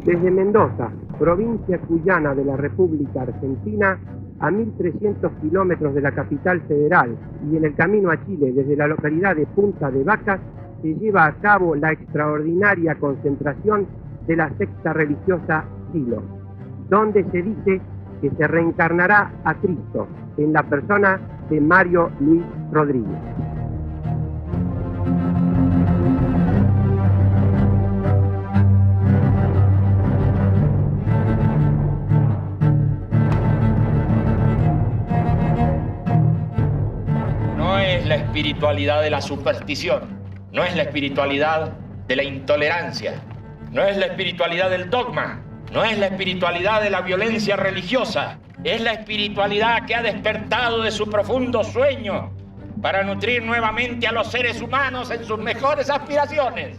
Desde Mendoza, provincia cuyana de la República Argentina, a 1.300 kilómetros de la capital federal y en el camino a Chile desde la localidad de Punta de Vacas, se lleva a cabo la extraordinaria concentración de la secta religiosa Silo, donde se dice que se reencarnará a Cristo en la persona de Mario Luis Rodríguez. No es la espiritualidad de la superstición, no es la espiritualidad de la intolerancia, no es la espiritualidad del dogma, no es la espiritualidad de la violencia religiosa, es la espiritualidad que ha despertado de su profundo sueño para nutrir nuevamente a los seres humanos en sus mejores aspiraciones.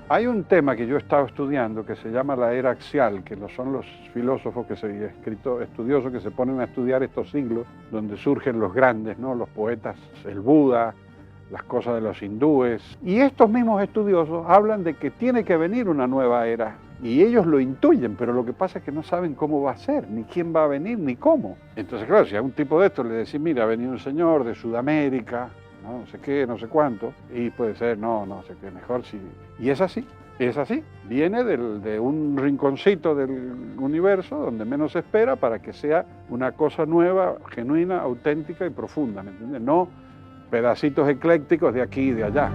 Hay un tema que yo he estado estudiando que se llama la era axial, que son los filósofos, estudiosos que se ponen a estudiar estos siglos, donde surgen los grandes, ¿no? Los poetas, el Buda, las cosas de los hindúes. Y estos mismos estudiosos hablan de que tiene que venir una nueva era. Y ellos lo intuyen, pero lo que pasa es que no saben cómo va a ser, ni quién va a venir, ni cómo. Entonces, claro, si a un tipo de estos le decís, mira, ha venido un señor de Sudamérica, no sé qué, no sé cuánto, y puede ser, no sé qué, mejor si... Y es así, viene de un rinconcito del universo donde menos se espera para que sea una cosa nueva, genuina, auténtica y profunda, ¿me entiendes? No pedacitos eclécticos de aquí y de allá.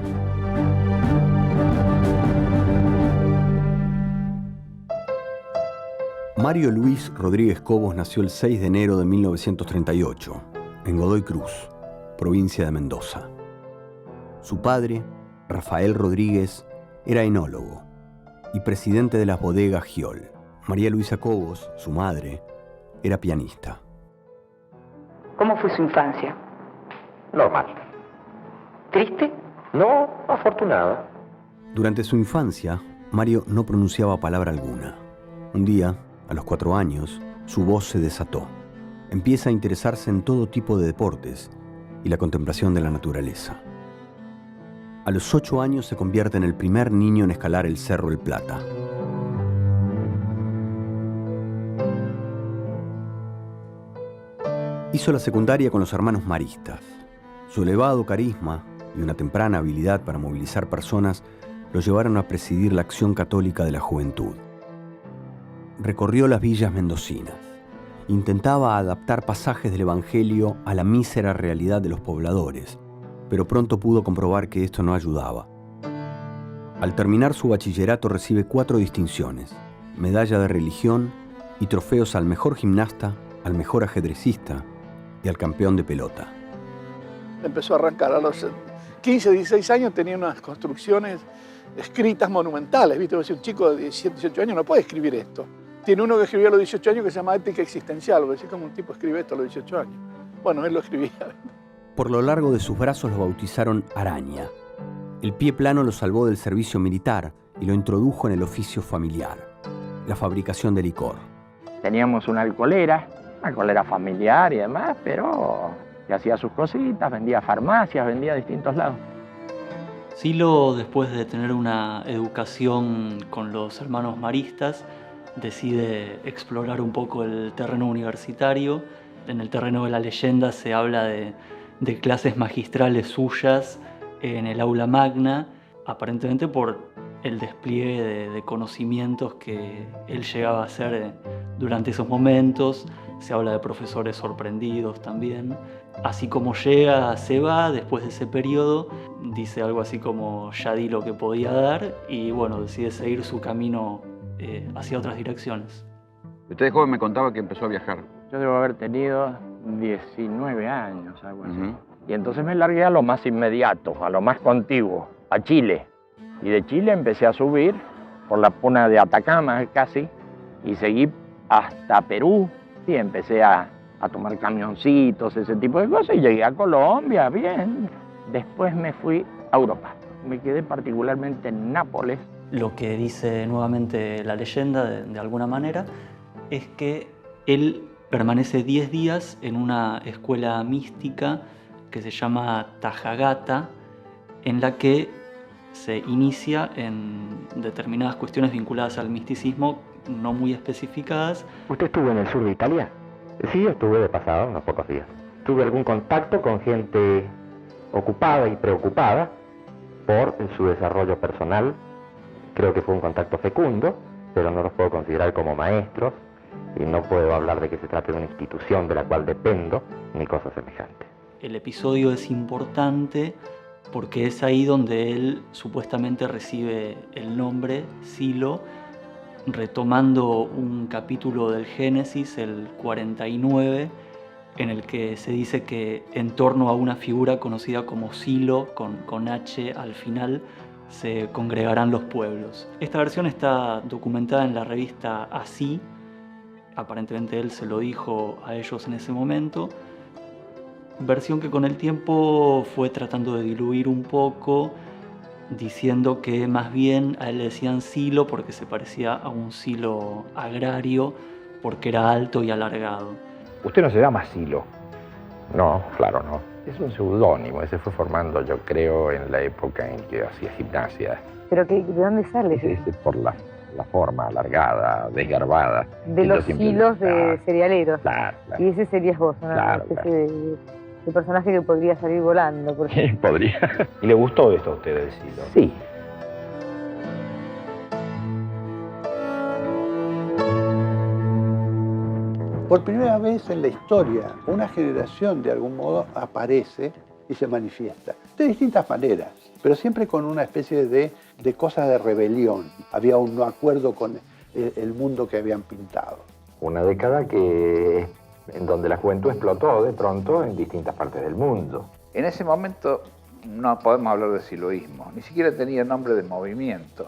Mario Luis Rodríguez Cobos nació el 6 de enero de 1938, en Godoy Cruz, provincia de Mendoza. Su padre, Rafael Rodríguez, era enólogo y presidente de las bodegas Giol. María Luisa Cobos, su madre, era pianista. ¿Cómo fue su infancia? Normal. ¿Triste? No, afortunada. Durante su infancia, Mario no pronunciaba palabra alguna. Un día, a los 4 años, su voz se desató. Empieza a interesarse en todo tipo de deportes y la contemplación de la naturaleza. A los 8 años se convierte en el primer niño en escalar el Cerro El Plata. Hizo la secundaria con los hermanos maristas. Su elevado carisma y una temprana habilidad para movilizar personas lo llevaron a presidir la Acción Católica de la Juventud. Recorrió las villas mendocinas. Intentaba adaptar pasajes del Evangelio a la mísera realidad de los pobladores, pero pronto pudo comprobar que esto no ayudaba. Al terminar su bachillerato recibe 4 distinciones, medalla de religión y trofeos al mejor gimnasta, al mejor ajedrecista y al campeón de pelota. Empezó a arrancar a los 15, 16 años, tenía unas construcciones escritas monumentales, ¿viste? Un chico de 17, 18 años no puede escribir esto. Tiene uno que escribió a los 18 años que se llama Ética Existencial, porque decir, ¿cómo un tipo escribe esto a los 18 años? Bueno, él lo escribía. Por lo largo de sus brazos lo bautizaron Araña. El pie plano lo salvó del servicio militar y lo introdujo en el oficio familiar, la fabricación de licor. Teníamos una alcoholera familiar y demás, pero que hacía sus cositas, vendía farmacias, vendía a distintos lados. Silo, después de tener una educación con los hermanos maristas, decide explorar un poco el terreno universitario. En el terreno de la leyenda se habla de clases magistrales suyas en el aula magna, aparentemente por el despliegue de conocimientos que él llegaba a hacer durante esos momentos. Se habla de profesores sorprendidos también. Así como llega, se va, después de ese periodo, dice algo así como ya di lo que podía dar y bueno, decide seguir su camino hacia otras direcciones. Usted de joven me contaba que empezó a viajar. Yo debo haber tenido 19 años, algo así. Y entonces me largué a lo más inmediato, a lo más contiguo, a Chile. Y de Chile empecé a subir por la puna de Atacama casi y seguí hasta Perú y empecé a tomar camioncitos, ese tipo de cosas y llegué a Colombia, bien. Después me fui a Europa. Me quedé particularmente en Nápoles. Lo que dice nuevamente la leyenda, de alguna manera, es que él permanece 10 días en una escuela mística que se llama Tajagata, en la que se inicia en determinadas cuestiones vinculadas al misticismo no muy especificadas. ¿Usted estuvo en el sur de Italia? Sí, estuve de pasada unos pocos días. Tuve algún contacto con gente ocupada y preocupada por su desarrollo personal. Creo que fue un contacto fecundo, pero no los puedo considerar como maestros y no puedo hablar de que se trate de una institución de la cual dependo ni cosa semejante. El episodio es importante porque es ahí donde él supuestamente recibe el nombre Silo, retomando un capítulo del Génesis, el 49, en el que se dice que en torno a una figura conocida como Silo, con H al final, se congregarán los pueblos. Esta versión está documentada en la revista Así, aparentemente él se lo dijo a ellos en ese momento, versión que con el tiempo fue tratando de diluir un poco, diciendo que más bien a él le decían silo porque se parecía a un silo agrario, porque era alto y alargado. Usted no se llama Silo. No, claro, no. Es un seudónimo, ese fue formando, yo creo, en la época en que hacía gimnasia. ¿Pero de dónde sale? Es por la forma alargada, desgarbada. De los hilos de cerealeros. Claro. Y ese serías vos, ¿no? Claro, especie de personaje que podría salir volando. Por ejemplo. Podría. ¿Y le gustó esto a usted del Silo? Sí. Por primera vez en la historia, una generación de algún modo aparece y se manifiesta. De distintas maneras, pero siempre con una especie de cosa de rebelión. Había un no acuerdo con el mundo que habían pintado. Una década en donde la juventud explotó de pronto en distintas partes del mundo. En ese momento no podemos hablar de siloísmo, ni siquiera tenía nombre de movimiento.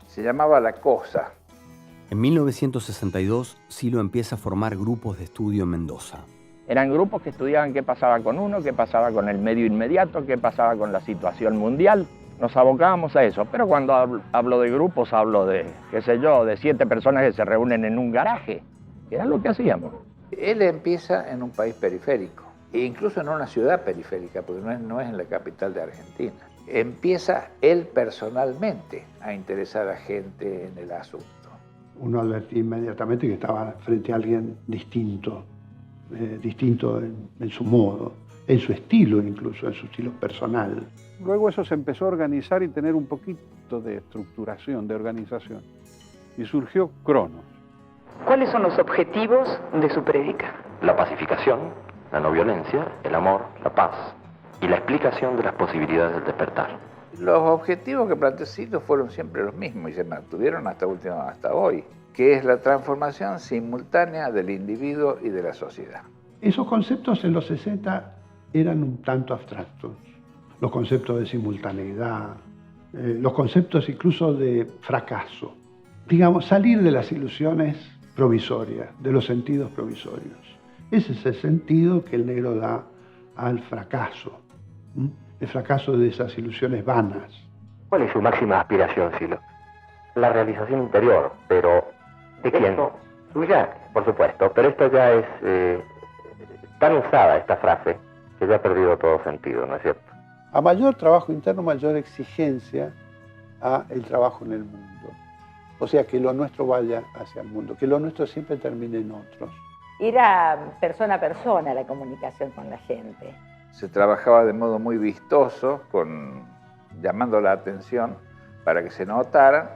Se llamaba La Cosa. En 1962, Silo empieza a formar grupos de estudio en Mendoza. Eran grupos que estudiaban qué pasaba con uno, qué pasaba con el medio inmediato, qué pasaba con la situación mundial. Nos abocábamos a eso, pero cuando hablo de grupos hablo de, qué sé yo, de 7 personas que se reúnen en un garaje. Era lo que hacíamos. Él empieza en un país periférico, e incluso en una ciudad periférica, porque no es en la capital de Argentina. Empieza él personalmente a interesar a gente en el asunto. Uno advertía inmediatamente que estaba frente a alguien distinto, distinto en su modo, en su estilo incluso, en su estilo personal. Luego eso se empezó a organizar y tener un poquito de estructuración, de organización. Y surgió Cronos. ¿Cuáles son los objetivos de su prédica? La pacificación, la no violencia, el amor, la paz y la explicación de las posibilidades del despertar. Los objetivos que planteó Silo fueron siempre los mismos y se mantuvieron hasta hoy, que es la transformación simultánea del individuo y de la sociedad. Esos conceptos en los 60 eran un tanto abstractos. Los conceptos de simultaneidad, los conceptos incluso de fracaso. Digamos, salir de las ilusiones provisorias, de los sentidos provisorios. Ese es el sentido que el negro da al fracaso. El fracaso de esas ilusiones vanas. ¿Cuál es su máxima aspiración, Silo? La realización interior, pero ¿de quién? Suya, por supuesto, pero esto ya es tan usada esta frase que ya ha perdido todo sentido, ¿no es cierto? A mayor trabajo interno, mayor exigencia a el trabajo en el mundo. O sea, que lo nuestro vaya hacia el mundo, que lo nuestro siempre termine en otros. Era persona a persona la comunicación con la gente. Se trabajaba de modo muy vistoso, llamando la atención para que se notaran.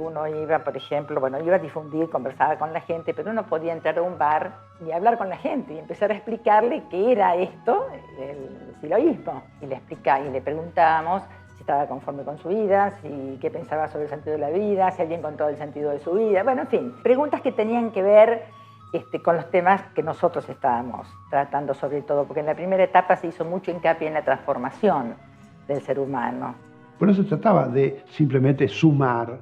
Uno iba, por ejemplo, iba a difundir, conversaba con la gente, pero uno podía entrar a un bar y hablar con la gente y empezar a explicarle qué era esto, el siloísmo. Y le preguntábamos si estaba conforme con su vida, qué pensaba sobre el sentido de la vida, si había encontrado el sentido de su vida. Bueno, en fin, preguntas que tenían que ver con los temas que nosotros estábamos tratando sobre todo, porque en la primera etapa se hizo mucho hincapié en la transformación del ser humano. Por eso se trataba de simplemente sumar,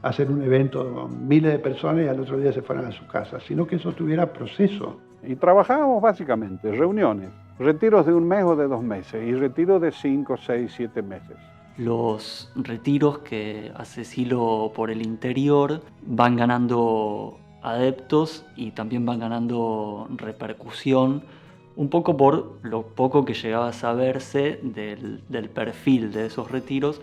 hacer un evento con miles de personas y al otro día se fueran a su casa, sino que eso tuviera proceso. Y trabajábamos básicamente reuniones, retiros de 1 mes o de 2 meses y retiros de 5, 6, 7 meses. Los retiros que hace Silo por el interior van ganando adeptos y también van ganando repercusión, un poco por lo poco que llegaba a saberse del perfil de esos retiros,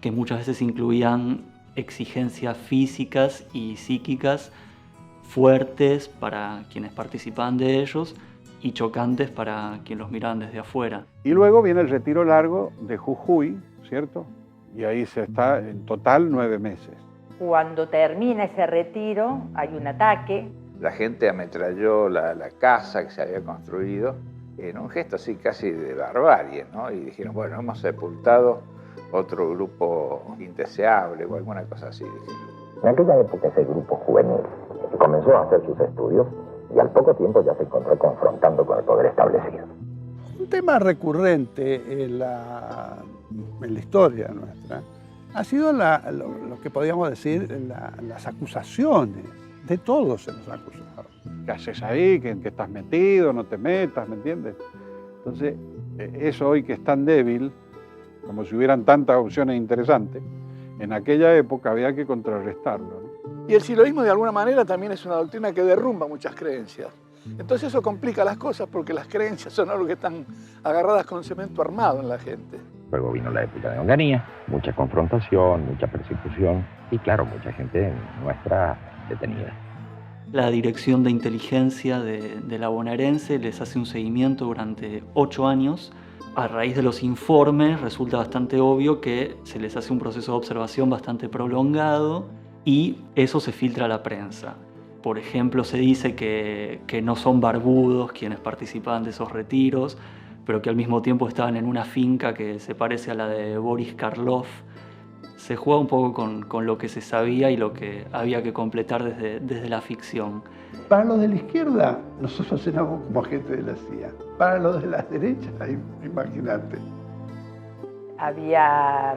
que muchas veces incluían exigencias físicas y psíquicas fuertes para quienes participaban de ellos y chocantes para quienes los miraban desde afuera. Y luego viene el retiro largo de Jujuy, ¿cierto? Y ahí se está en total 9 meses. Cuando termina ese retiro hay un ataque. La gente ametralló la casa que se había construido en un gesto así casi de barbarie, ¿no? Y dijeron, bueno, hemos sepultado otro grupo indeseable o alguna cosa así. En aquella época ese grupo juvenil comenzó a hacer sus estudios y al poco tiempo ya se encontró confrontando con el poder establecido. Un tema recurrente en la historia nuestra ha sido lo que podríamos decir las acusaciones. De todos se nos ha acusado. ¿Qué haces ahí? ¿Que estás metido? ¿No te metas? ¿Me entiendes? Entonces, eso hoy que es tan débil, como si hubieran tantas opciones interesantes, en aquella época había que contrarrestarlo, ¿no? Y el siloísmo de alguna manera también es una doctrina que derrumba muchas creencias. Entonces eso complica las cosas porque las creencias son algo que están agarradas con cemento armado en la gente. Luego vino la época de Onganía, mucha confrontación, mucha persecución y claro, mucha gente nuestra detenida. La Dirección de Inteligencia de la bonaerense les hace un seguimiento durante 8 años. A raíz de los informes resulta bastante obvio que se les hace un proceso de observación bastante prolongado y eso se filtra a la prensa. Por ejemplo, se dice que no son barbudos quienes participaban de esos retiros, pero que al mismo tiempo estaban en una finca que se parece a la de Boris Karloff. Se juega un poco con lo que se sabía y lo que había que completar desde la ficción. Para los de la izquierda, nosotros éramos como gente de la CIA. Para los de la derecha, imagínate. Había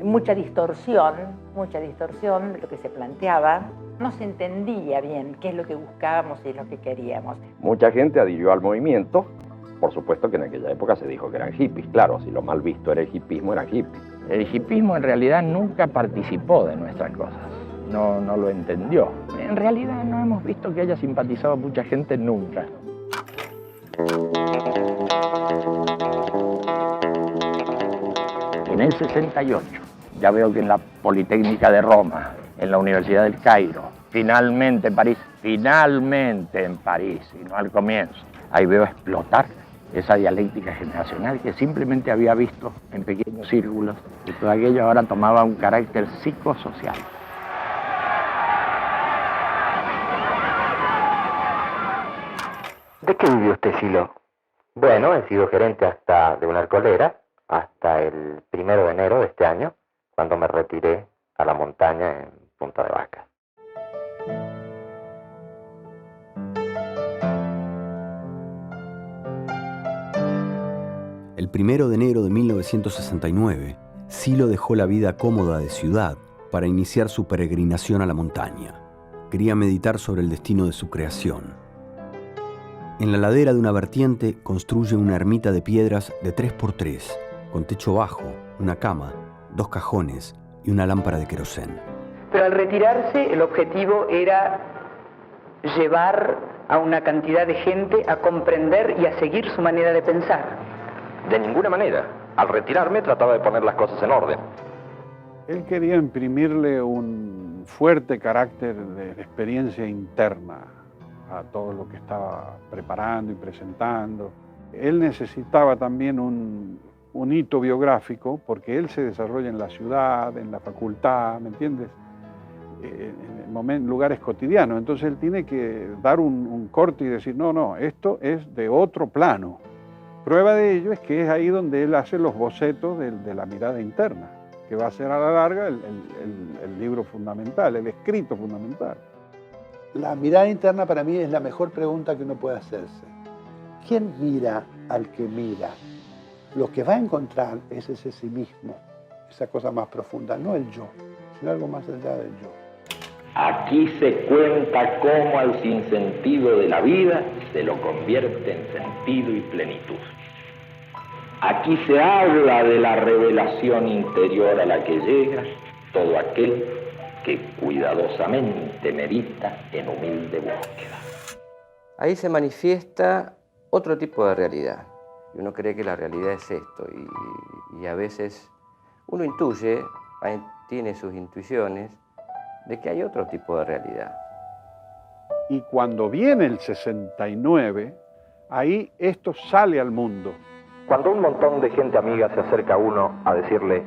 mucha distorsión de lo que se planteaba. No se entendía bien qué es lo que buscábamos y lo que queríamos. Mucha gente adhirió al movimiento. Por supuesto que en aquella época se dijo que eran hippies. Claro, si lo mal visto era el hippismo, eran hippies. El hippismo en realidad nunca participó de nuestras cosas, no lo entendió. En realidad no hemos visto que haya simpatizado mucha gente nunca. En el 68, ya veo que en la Politécnica de Roma, en la Universidad del Cairo, finalmente en París, y no al comienzo, ahí veo explotar esa dialéctica generacional que simplemente había visto en pequeños círculos y todo aquello ahora tomaba un carácter psicosocial. ¿De qué vivió usted, Silo? Bueno, he sido gerente de una alcoholera hasta el 1 de enero de este año, cuando me retiré a la montaña en Punta de Vacas. El 1 de enero de 1969, Silo dejó la vida cómoda de ciudad para iniciar su peregrinación a la montaña. Quería meditar sobre el destino de su creación. En la ladera de una vertiente construye una ermita de piedras de 3x3, con techo bajo, una cama, 2 cajones y una lámpara de querosén. Pero al retirarse, el objetivo era llevar a una cantidad de gente a comprender y a seguir su manera de pensar. De ninguna manera. Al retirarme trataba de poner las cosas en orden. Él quería imprimirle un fuerte carácter de experiencia interna a todo lo que estaba preparando y presentando. Él necesitaba también un hito biográfico porque él se desarrolla en la ciudad, en la facultad, ¿me entiendes? En lugares cotidianos. Entonces él tiene que dar un corte y decir, no, esto es de otro plano. Prueba de ello es que es ahí donde él hace los bocetos de la mirada interna, que va a ser a la larga el libro fundamental, el escrito fundamental. La mirada interna para mí es la mejor pregunta que uno puede hacerse. ¿Quién mira al que mira? Lo que va a encontrar es ese sí mismo, esa cosa más profunda, no el yo, sino algo más allá del yo. Aquí se cuenta cómo al sinsentido de la vida se lo convierte en sentido y plenitud. Aquí se habla de la revelación interior a la que llega todo aquel que cuidadosamente medita en humilde búsqueda. Ahí se manifiesta otro tipo de realidad. Y uno cree que la realidad es esto y a veces uno intuye, hay tiene sus intuiciones de que hay otro tipo de realidad. Y cuando viene el 69, ahí esto sale al mundo. Cuando un montón de gente amiga se acerca a uno a decirle,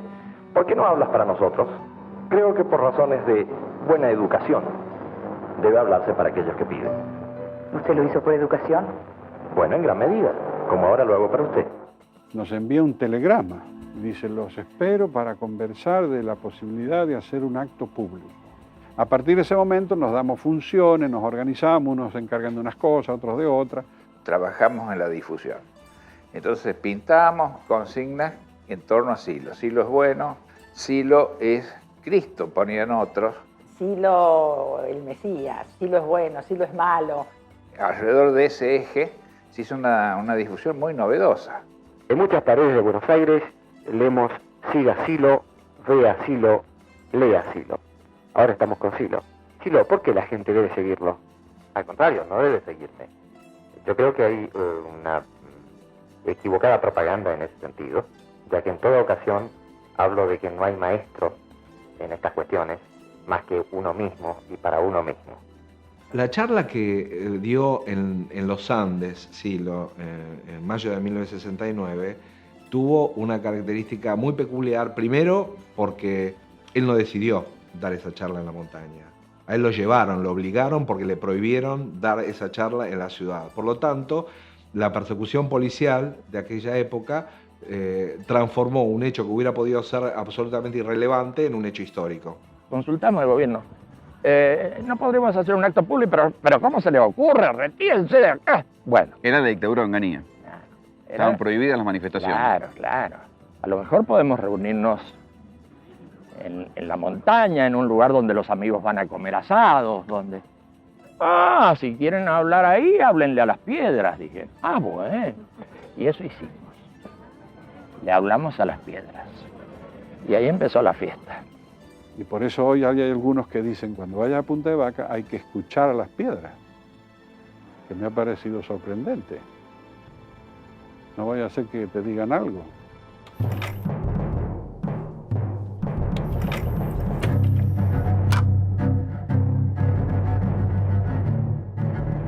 ¿por qué no hablas para nosotros? Creo que por razones de buena educación debe hablarse para aquellos que piden. ¿Usted lo hizo por educación? Bueno, en gran medida, como ahora lo hago para usted. Nos envía un telegrama y dice, los espero para conversar de la posibilidad de hacer un acto público. A partir de ese momento nos damos funciones, nos organizamos, unos se encargan de unas cosas, otros de otras. Trabajamos en la difusión. Entonces pintamos consignas en torno a Silo. Silo es bueno, Silo es Cristo, ponían otros. Silo el Mesías, Silo es bueno, Silo es malo. Alrededor de ese eje se hizo una difusión muy novedosa. En muchas paredes de Buenos Aires leemos siga Silo, vea Silo, lea Silo. Ahora estamos con Silo. Silo, ¿por qué la gente debe seguirlo? Al contrario, no debe seguirme. Yo creo que hay una equivocada propaganda en ese sentido, ya que en toda ocasión hablo de que no hay maestro en estas cuestiones más que uno mismo y para uno mismo. La charla que dio en los Andes, Silo, en mayo de 1969, tuvo una característica muy peculiar, primero porque él no decidió dar esa charla en la montaña. A él lo llevaron, lo obligaron porque le prohibieron dar esa charla en la ciudad. Por lo tanto, la persecución policial de aquella época transformó un hecho que hubiera podido ser absolutamente irrelevante en un hecho histórico. Consultamos al gobierno. No podríamos hacer un acto público, pero ¿cómo se le ocurre? Retírense de acá. Bueno. Era la dictadura de Onganía. Estaban prohibidas las manifestaciones. Claro, claro. A lo mejor podemos reunirnos en la montaña, en un lugar donde los amigos van a comer asados, donde... Ah, si quieren hablar ahí, háblenle a las piedras, dije. Ah, bueno. Y eso hicimos. Le hablamos a las piedras. Y ahí empezó la fiesta. Y por eso hoy hay algunos que dicen, cuando vaya a Punta de Vaca hay que escuchar a las piedras, que me ha parecido sorprendente. No vaya a ser que te digan algo.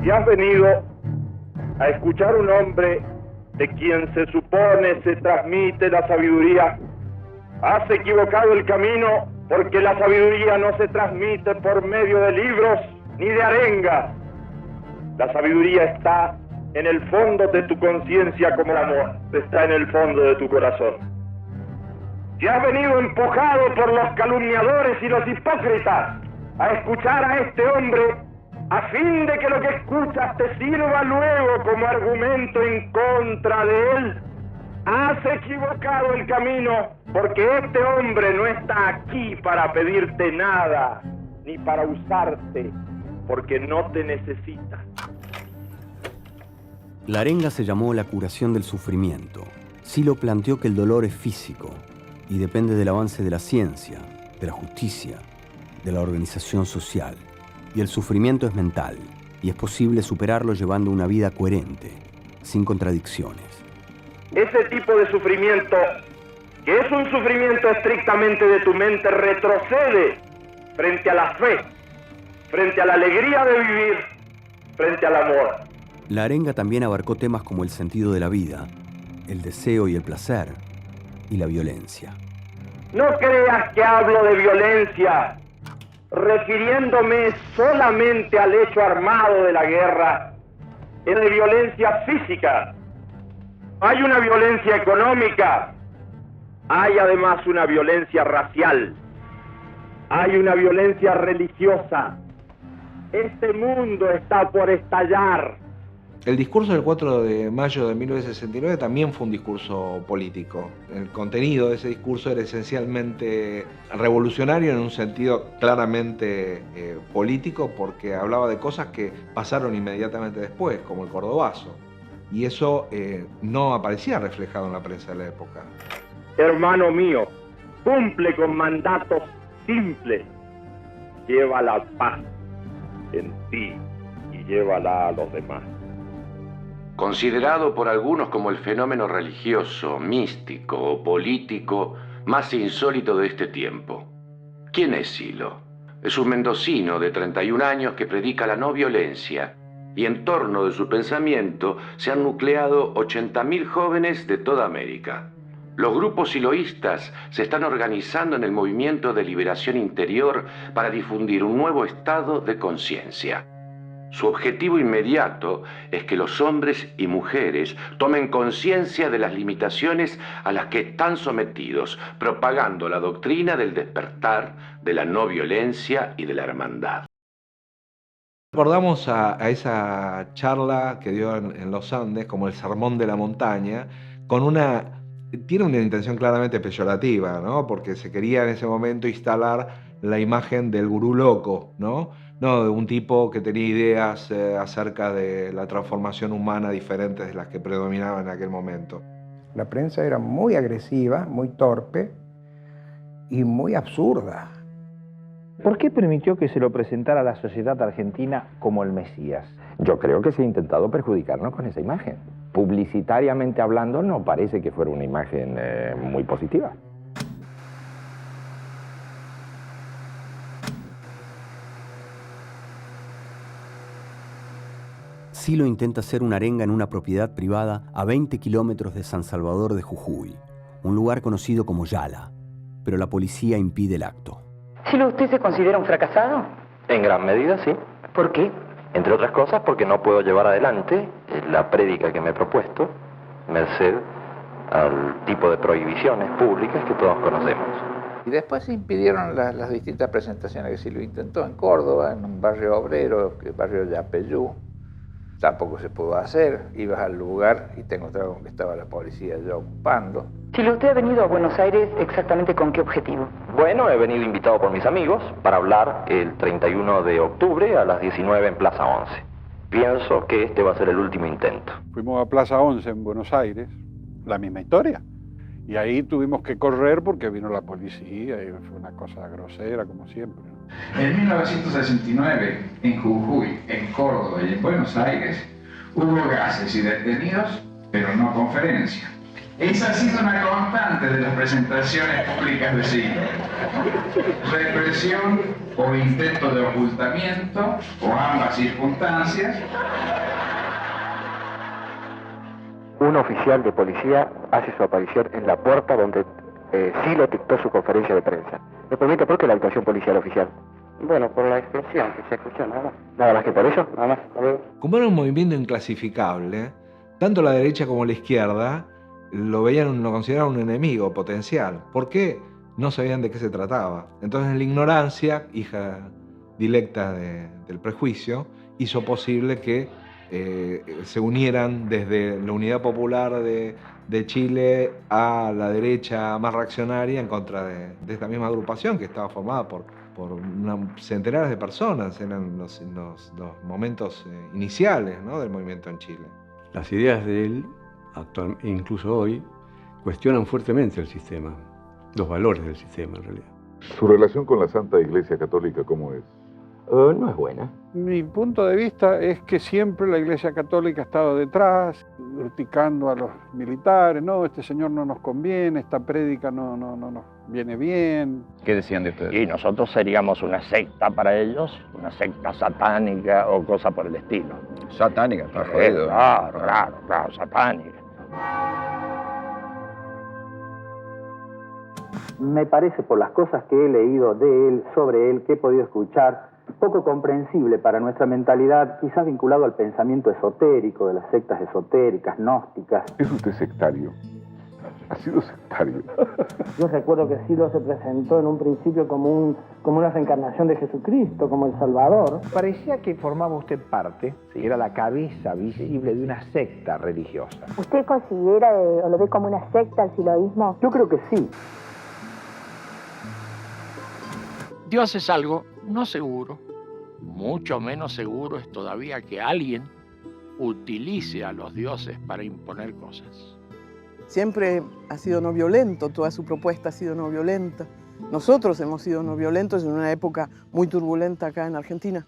Y has venido a escuchar un hombre de quien se supone se transmite la sabiduría. Has equivocado el camino, porque la sabiduría no se transmite por medio de libros ni de arengas. La sabiduría está en el fondo de tu conciencia como el amor, está en el fondo de tu corazón. Y has venido empujado por los calumniadores y los hipócritas a escuchar a este hombre a fin de que lo que escuchas te sirva luego como argumento en contra de él. Has equivocado el camino, porque este hombre no está aquí para pedirte nada, ni para usarte, porque no te necesita. La arenga se llamó La curación del sufrimiento. Silo planteó que el dolor es físico y depende del avance de la ciencia, de la justicia, de la organización social. Y el sufrimiento es mental, y es posible superarlo llevando una vida coherente, sin contradicciones. Ese tipo de sufrimiento, que es un sufrimiento estrictamente de tu mente, retrocede frente a la fe, frente a la alegría de vivir, frente al amor. La arenga también abarcó temas como el sentido de la vida, el deseo y el placer, y la violencia. No creas que hablo de violencia, refiriéndome solamente al hecho armado de la guerra, es de violencia física. Hay una violencia económica, hay además una violencia racial, hay una violencia religiosa. Este mundo está por estallar. El discurso del 4 de mayo de 1969 también fue un discurso político. El contenido de ese discurso era esencialmente revolucionario en un sentido claramente político, porque hablaba de cosas que pasaron inmediatamente después, como el Cordobazo. Y eso no aparecía reflejado en la prensa de la época. Hermano mío, cumple con mandatos simples. Lleva la paz en ti y llévala a los demás. Considerado por algunos como el fenómeno religioso, místico o político más insólito de este tiempo, ¿Quién es Silo? Es un mendocino de 31 años que predica la no violencia, y en torno de su pensamiento se han nucleado 80.000 jóvenes de toda América. Los grupos siloístas se están organizando en el movimiento de liberación interior para difundir un nuevo estado de conciencia. Su objetivo inmediato es que los hombres y mujeres tomen conciencia de las limitaciones a las que están sometidos, propagando la doctrina del despertar, de la no violencia y de la hermandad. Recordamos a esa charla que dio en los Andes como el sermón de la montaña, tiene una intención claramente peyorativa, ¿no? Porque se quería en ese momento instalar la imagen del gurú loco, ¿no? No, de un tipo que tenía ideas acerca de la transformación humana diferentes de las que predominaban en aquel momento. La prensa era muy agresiva, muy torpe y muy absurda. ¿Por qué permitió que se lo presentara a la sociedad argentina como el Mesías? Yo creo que se ha intentado perjudicarnos con esa imagen. Publicitariamente hablando, no parece que fuera una imagen muy positiva. Silo intenta hacer una arenga en una propiedad privada a 20 kilómetros de San Salvador de Jujuy, un lugar conocido como Yala, pero la policía impide el acto. ¿Silo, usted se considera un fracasado? En gran medida, sí. ¿Por qué? Entre otras cosas, porque no puedo llevar adelante la prédica que me he propuesto, merced al tipo de prohibiciones públicas que todos conocemos. Y después se impidieron las distintas presentaciones que sí lo intentó en Córdoba, en un barrio obrero, el barrio de Yapeyú. Tampoco se pudo hacer, ibas al lugar y te encontrabas con que estaba la policía ya ocupando. Silo, usted ha venido a Buenos Aires exactamente ¿con qué objetivo? Bueno, he venido invitado por mis amigos para hablar el 31 de octubre a las 19 en Plaza 11. Pienso que este va a ser el último intento. Fuimos a Plaza 11 en Buenos Aires, la misma historia. Y ahí tuvimos que correr porque vino la policía y fue una cosa grosera como siempre. En 1969, en Jujuy, en Córdoba y en Buenos Aires, hubo gases y detenidos, pero no conferencia. Esa ha sido una constante de las presentaciones públicas de Silo. Represión o intento de ocultamiento, o ambas circunstancias. Un oficial de policía hace su aparición en la puerta donde Silo dictó su conferencia de prensa. ¿Me permite por qué la actuación policial oficial? Bueno, por la explosión que se escuchó, nada más. Nada más que por eso, nada más. Como era un movimiento inclasificable, tanto la derecha como la izquierda lo consideraban un enemigo potencial. ¿Por qué? No sabían de qué se trataba. Entonces la ignorancia, hija directa del prejuicio, hizo posible que se unieran desde la Unidad Popular de Chile a la derecha más reaccionaria en contra de esta misma agrupación que estaba formada por centenares de personas. Eran los momentos iniciales, ¿no?, del movimiento en Chile. Las ideas de él, incluso hoy, cuestionan fuertemente el sistema, los valores del sistema en realidad. ¿Su relación con la Santa Iglesia Católica cómo es? No es buena. Mi punto de vista es que siempre la Iglesia Católica ha estado detrás, criticando a los militares. No, este señor no nos conviene, esta prédica no nos viene bien. ¿Qué decían de ustedes? Y nosotros seríamos una secta para ellos, una secta satánica o cosa por el estilo. Satánica, está jodido. Claro, satánica. Me parece, por las cosas que he leído de él, sobre él, que he podido escuchar, poco comprensible para nuestra mentalidad, quizás vinculado al pensamiento esotérico de las sectas esotéricas, gnósticas. ¿Es usted sectario? ¿Ha sido sectario? Yo recuerdo que Silo se presentó en un principio como una reencarnación de Jesucristo, como el Salvador. Parecía que formaba usted parte, era la cabeza visible de una secta religiosa. ¿Usted considera o lo ve como una secta el siloísmo? Yo creo que sí. Dios es algo no seguro. Mucho menos seguro es todavía que alguien utilice a los dioses para imponer cosas. Siempre ha sido no violento, toda su propuesta ha sido no violenta. Nosotros hemos sido no violentos en una época muy turbulenta acá en Argentina.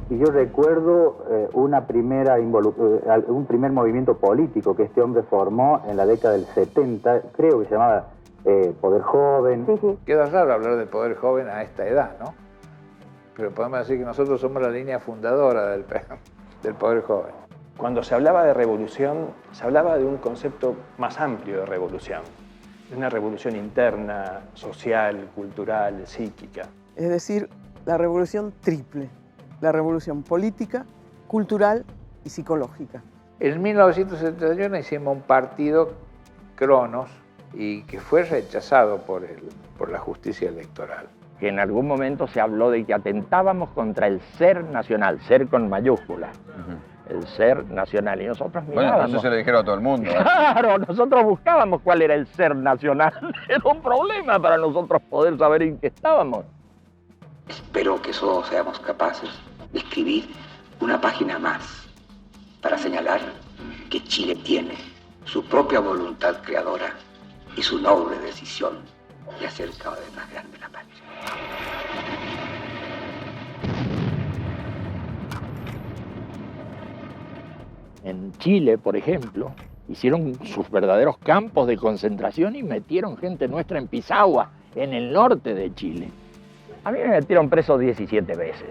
Y yo recuerdo un primer movimiento político que este hombre formó en la década del 70, creo que se llamaba Poder Joven. Sí, sí. Queda raro hablar del Poder Joven a esta edad, ¿no? Pero podemos decir que nosotros somos la línea fundadora del Poder Joven. Cuando se hablaba de revolución, se hablaba de un concepto más amplio de revolución. De una revolución interna, social, cultural, psíquica. Es decir, la revolución triple. La revolución política, cultural y psicológica. En 1971 hicimos un partido, Cronos, y que fue rechazado por la justicia electoral. Que en algún momento se habló de que atentábamos contra el ser nacional, ser con mayúscula, el ser nacional. Y nosotros mirábamos. Bueno, eso se le dijeron a todo el mundo. Claro, nosotros buscábamos cuál era el ser nacional. Era un problema para nosotros poder saber en qué estábamos. Espero que todos seamos capaces de escribir una página más para señalar que Chile tiene su propia voluntad creadora y su noble decisión de hacer cada vez más grande la patria. En Chile, por ejemplo, hicieron sus verdaderos campos de concentración y metieron gente nuestra en Pisagua, en el norte de Chile. A mí me metieron preso 17 veces.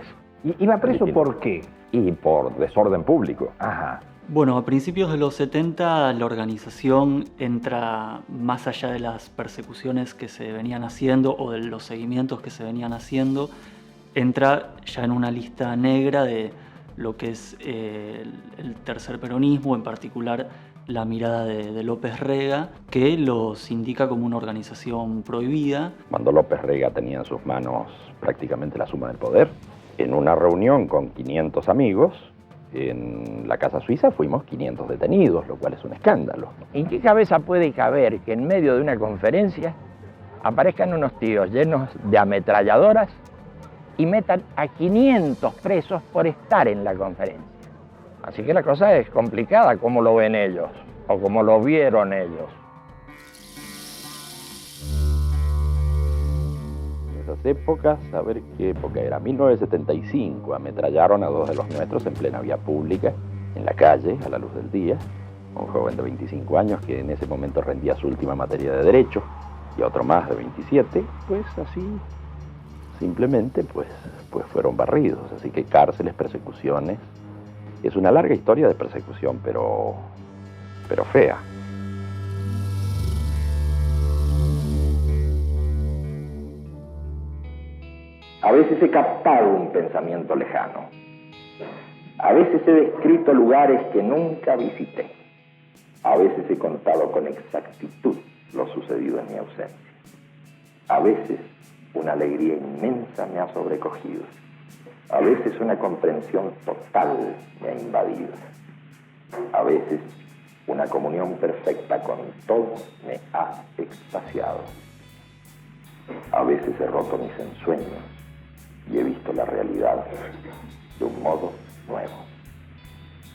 ¿Iba preso por qué? Y por desorden público. Ajá. Bueno, a principios de los 70 la organización entra más allá de las persecuciones que se venían haciendo o de los seguimientos que se venían haciendo, entra ya en una lista negra de lo que es el tercer peronismo, en particular la mirada de López Rega, que los indica como una organización prohibida. Cuando López Rega tenía en sus manos prácticamente la suma del poder, en una reunión con 500 amigos, en la Casa Suiza fuimos 500 detenidos, lo cual es un escándalo. ¿En qué cabeza puede caber que en medio de una conferencia aparezcan unos tíos llenos de ametralladoras y metan a 500 presos por estar en la conferencia? Así que la cosa es complicada, como lo ven ellos, o como lo vieron ellos. En esas épocas, a ver qué época era, 1975, ametrallaron a 2 de los nuestros en plena vía pública, en la calle, a la luz del día. Un joven de 25 años que en ese momento rendía su última materia de Derecho, y otro más de 27, pues así, simplemente, pues fueron barridos. Así que cárceles, persecuciones. Es una larga historia de persecución, pero fea. A veces he captado un pensamiento lejano. A veces he descrito lugares que nunca visité. A veces he contado con exactitud lo sucedido en mi ausencia. A veces una alegría inmensa me ha sobrecogido. A veces una comprensión total me ha invadido. A veces una comunión perfecta con todo me ha extasiado. A veces he roto mis ensueños y he visto la realidad de un modo nuevo.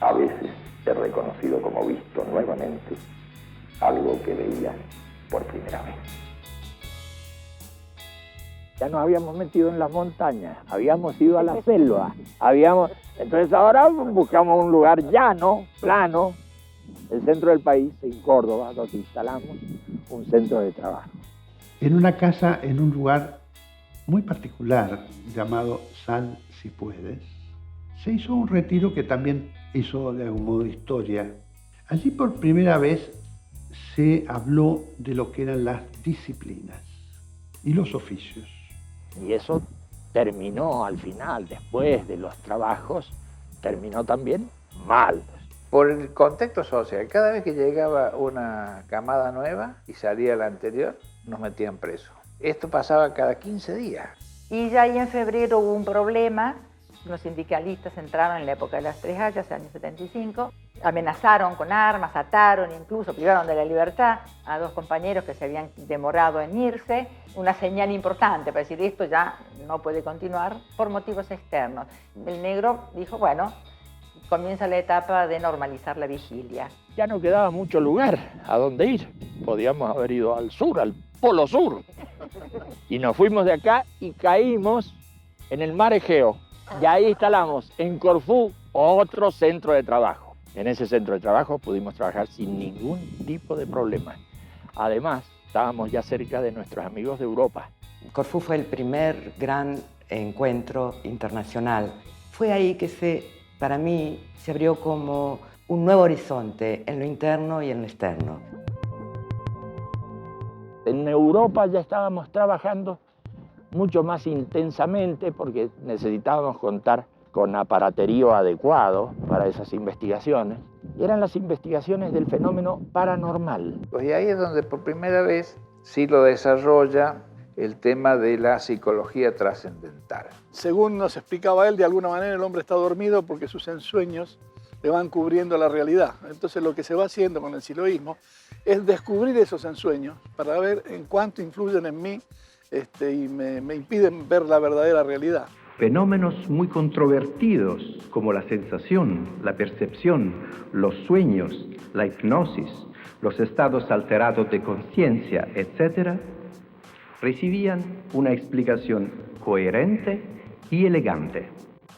A veces he reconocido como visto nuevamente algo que veía por primera vez. Ya nos habíamos metido en las montañas, habíamos ido a la selva, entonces ahora buscamos un lugar llano, plano, el centro del país, en Córdoba, donde instalamos un centro de trabajo. En una casa, en un lugar muy particular, llamado Sal si puedes, se hizo un retiro que también hizo de algún modo historia. Allí por primera vez se habló de lo que eran las disciplinas y los oficios. Y eso terminó al final, después de los trabajos, terminó también mal. Por el contexto social, cada vez que llegaba una camada nueva y salía la anterior, nos metían presos. Esto pasaba cada 15 días. Y ya ahí en febrero hubo un problema. Los sindicalistas entraron en la época de las 3 Hayas, el año 75, amenazaron con armas, ataron, incluso privaron de la libertad a 2 compañeros que se habían demorado en irse. Una señal importante para decir esto ya no puede continuar por motivos externos. El negro dijo, bueno, comienza la etapa de normalizar la vigilia. Ya no quedaba mucho lugar a dónde ir. Podíamos haber ido al sur, al Polo Sur. Y nos fuimos de acá y caímos en el mar Egeo. Y ahí instalamos en Corfú otro centro de trabajo. En ese centro de trabajo pudimos trabajar sin ningún tipo de problema. Además, estábamos ya cerca de nuestros amigos de Europa. Corfú fue el primer gran encuentro internacional. Fue ahí que para mí se abrió como un nuevo horizonte en lo interno y en lo externo. En Europa ya estábamos trabajando mucho más intensamente porque necesitábamos contar con aparaterío adecuado para esas investigaciones. Eran las investigaciones del fenómeno paranormal. Pues y ahí es donde por primera vez Silo desarrolla el tema de la psicología trascendental. Según nos explicaba él, de alguna manera el hombre está dormido porque sus ensueños le van cubriendo la realidad. Entonces lo que se va haciendo con el siloísmo es descubrir esos ensueños para ver en cuánto influyen en mí y me impiden ver la verdadera realidad. Fenómenos muy controvertidos como la sensación, la percepción, los sueños, la hipnosis, los estados alterados de conciencia, etc., recibían una explicación coherente y elegante.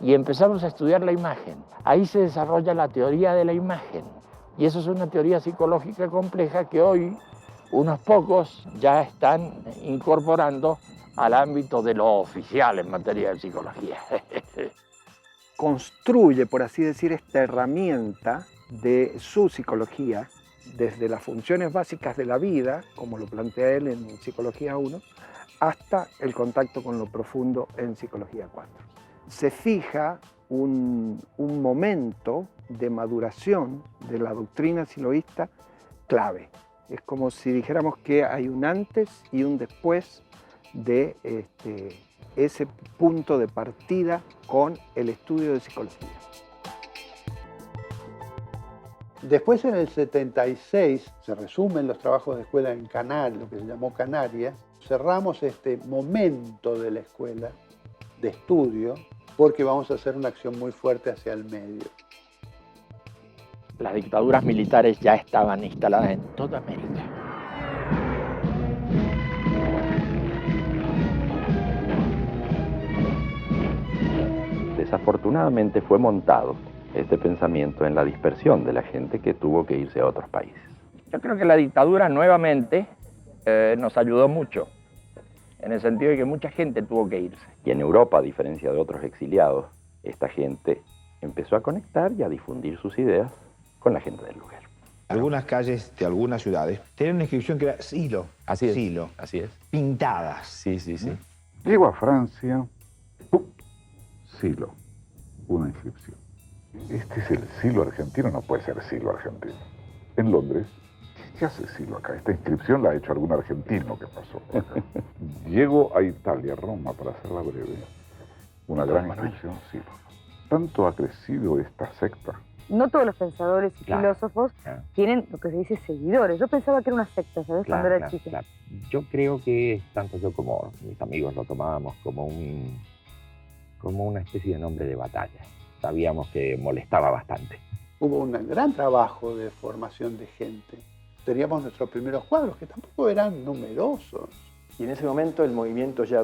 Y empezamos a estudiar la imagen. Ahí se desarrolla la teoría de la imagen. Y eso es una teoría psicológica compleja que hoy unos pocos ya están incorporando al ámbito de lo oficial en materia de psicología. Construye, por así decir, esta herramienta de su psicología desde las funciones básicas de la vida, como lo plantea él en Psicología 1, hasta el contacto con lo profundo en Psicología 4. Se fija un momento de maduración de la doctrina siloísta clave. Es como si dijéramos que hay un antes y un después de ese punto de partida con el estudio de psicología. Después, en el 76, se resumen los trabajos de escuela en Canarias, lo que se llamó Canarias. Cerramos este momento de la escuela de estudio porque vamos a hacer una acción muy fuerte hacia el medio. Las dictaduras militares ya estaban instaladas en toda América. Desafortunadamente fue montado este pensamiento en la dispersión de la gente que tuvo que irse a otros países. Yo creo que la dictadura nuevamente nos ayudó mucho, en el sentido de que mucha gente tuvo que irse. Y en Europa, a diferencia de otros exiliados, esta gente empezó a conectar y a difundir sus ideas con la gente del lugar. Algunas calles de algunas ciudades tenían una inscripción que era Silo. Así es. Silo. Así es. Pintadas. Sí, sí, sí. Llego a Francia, ¡pum! Silo, una inscripción. Este es el Silo argentino, no puede ser Silo argentino. En Londres, ¿qué hace Silo acá? Esta inscripción la ha hecho algún argentino que pasó acá. Llego a Italia, Roma, para hacerla breve. Una gran inscripción, Silo. Tanto ha crecido esta secta. No todos los pensadores y filósofos tienen lo que se dice seguidores. Yo pensaba que era una secta, ¿sabes? Cuando era chica. Claro. Yo creo que tanto yo como mis amigos lo tomábamos como una especie de nombre de batalla. Sabíamos que molestaba bastante. Hubo un gran trabajo de formación de gente. Teníamos nuestros primeros cuadros, que tampoco eran numerosos. Y en ese momento el movimiento ya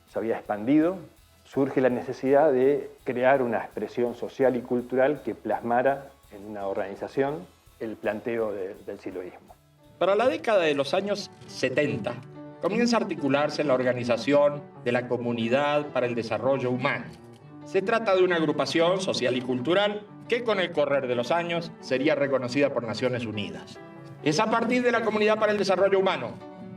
se había expandido. Surge la necesidad de crear una expresión social y cultural que plasmara en una organización el planteo del siloísmo. Para la década de los años 70, comienza a articularse la Organización de la Comunidad para el Desarrollo Humano. Se trata de una agrupación social y cultural que con el correr de los años sería reconocida por Naciones Unidas. Es a partir de la Comunidad para el Desarrollo Humano,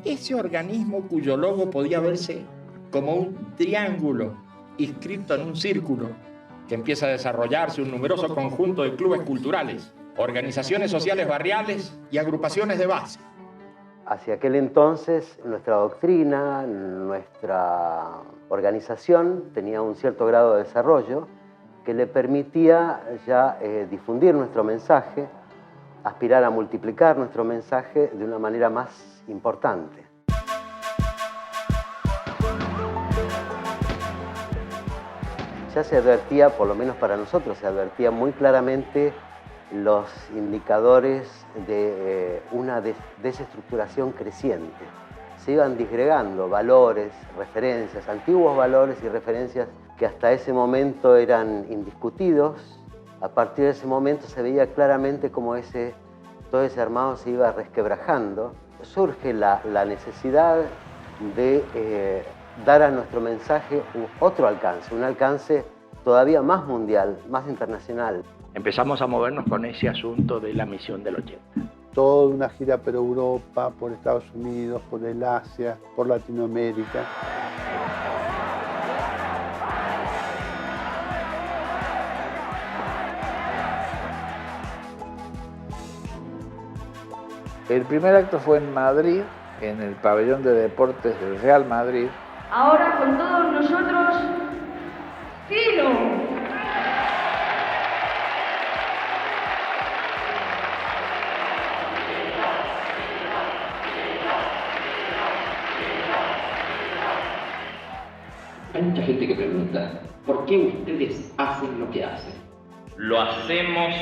ese organismo cuyo logo podía verse como un triángulo inscrito en un círculo, que empieza a desarrollarse un numeroso conjunto de clubes culturales, organizaciones sociales barriales y agrupaciones de base. Hacia aquel entonces, nuestra doctrina, nuestra organización tenía un cierto grado de desarrollo que le permitía ya difundir nuestro mensaje, aspirar a multiplicar nuestro mensaje de una manera más importante. Ya se advertía, por lo menos para nosotros, se advertía muy claramente los indicadores de una desestructuración creciente. Se iban disgregando valores, referencias, antiguos valores y referencias que hasta ese momento eran indiscutidos. A partir de ese momento se veía claramente cómo todo ese armado se iba resquebrajando. Surge la necesidad de dar a nuestro mensaje otro alcance, un alcance todavía más mundial, más internacional. Empezamos a movernos con ese asunto de la misión del 80. Toda una gira por Europa, por Estados Unidos, por el Asia, por Latinoamérica. El primer acto fue en Madrid, en el pabellón de deportes del Real Madrid. Ahora con todos nosotros, Silo. Hay mucha gente que pregunta, ¿por qué ustedes hacen lo que hacen? Lo hacemos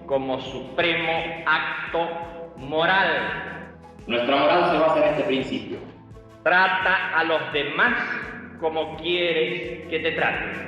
como supremo acto moral. Nuestra moral se basa en este principio. Trata a los demás como quieres que te traten.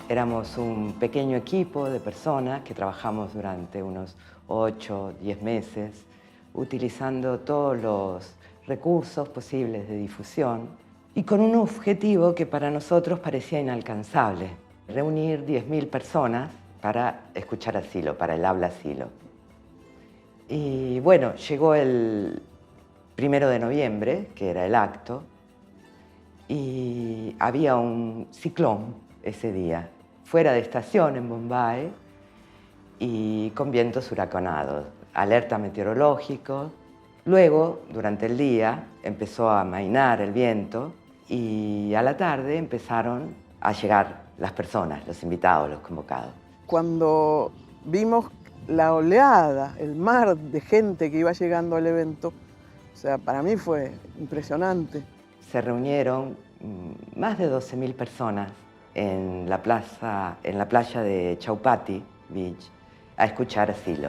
Éramos un pequeño equipo de personas que trabajamos durante unos 8 o 10 meses, utilizando todos los recursos posibles de difusión y con un objetivo que para nosotros parecía inalcanzable: reunir 10.000 personas para escuchar a Silo, para el habla Silo. Y bueno, llegó el 1 de noviembre, que era el acto, y había un ciclón ese día, fuera de estación en Bombay, y con vientos huracanados, alerta meteorológico. Luego, durante el día, empezó a amainar el viento y a la tarde empezaron a llegar las personas, los invitados, los convocados. Cuando vimos la oleada, el mar de gente que iba llegando al evento, o sea, para mí fue impresionante. Se reunieron más de 12.000 personas en la playa de Chowpatty Beach a escuchar a Silo.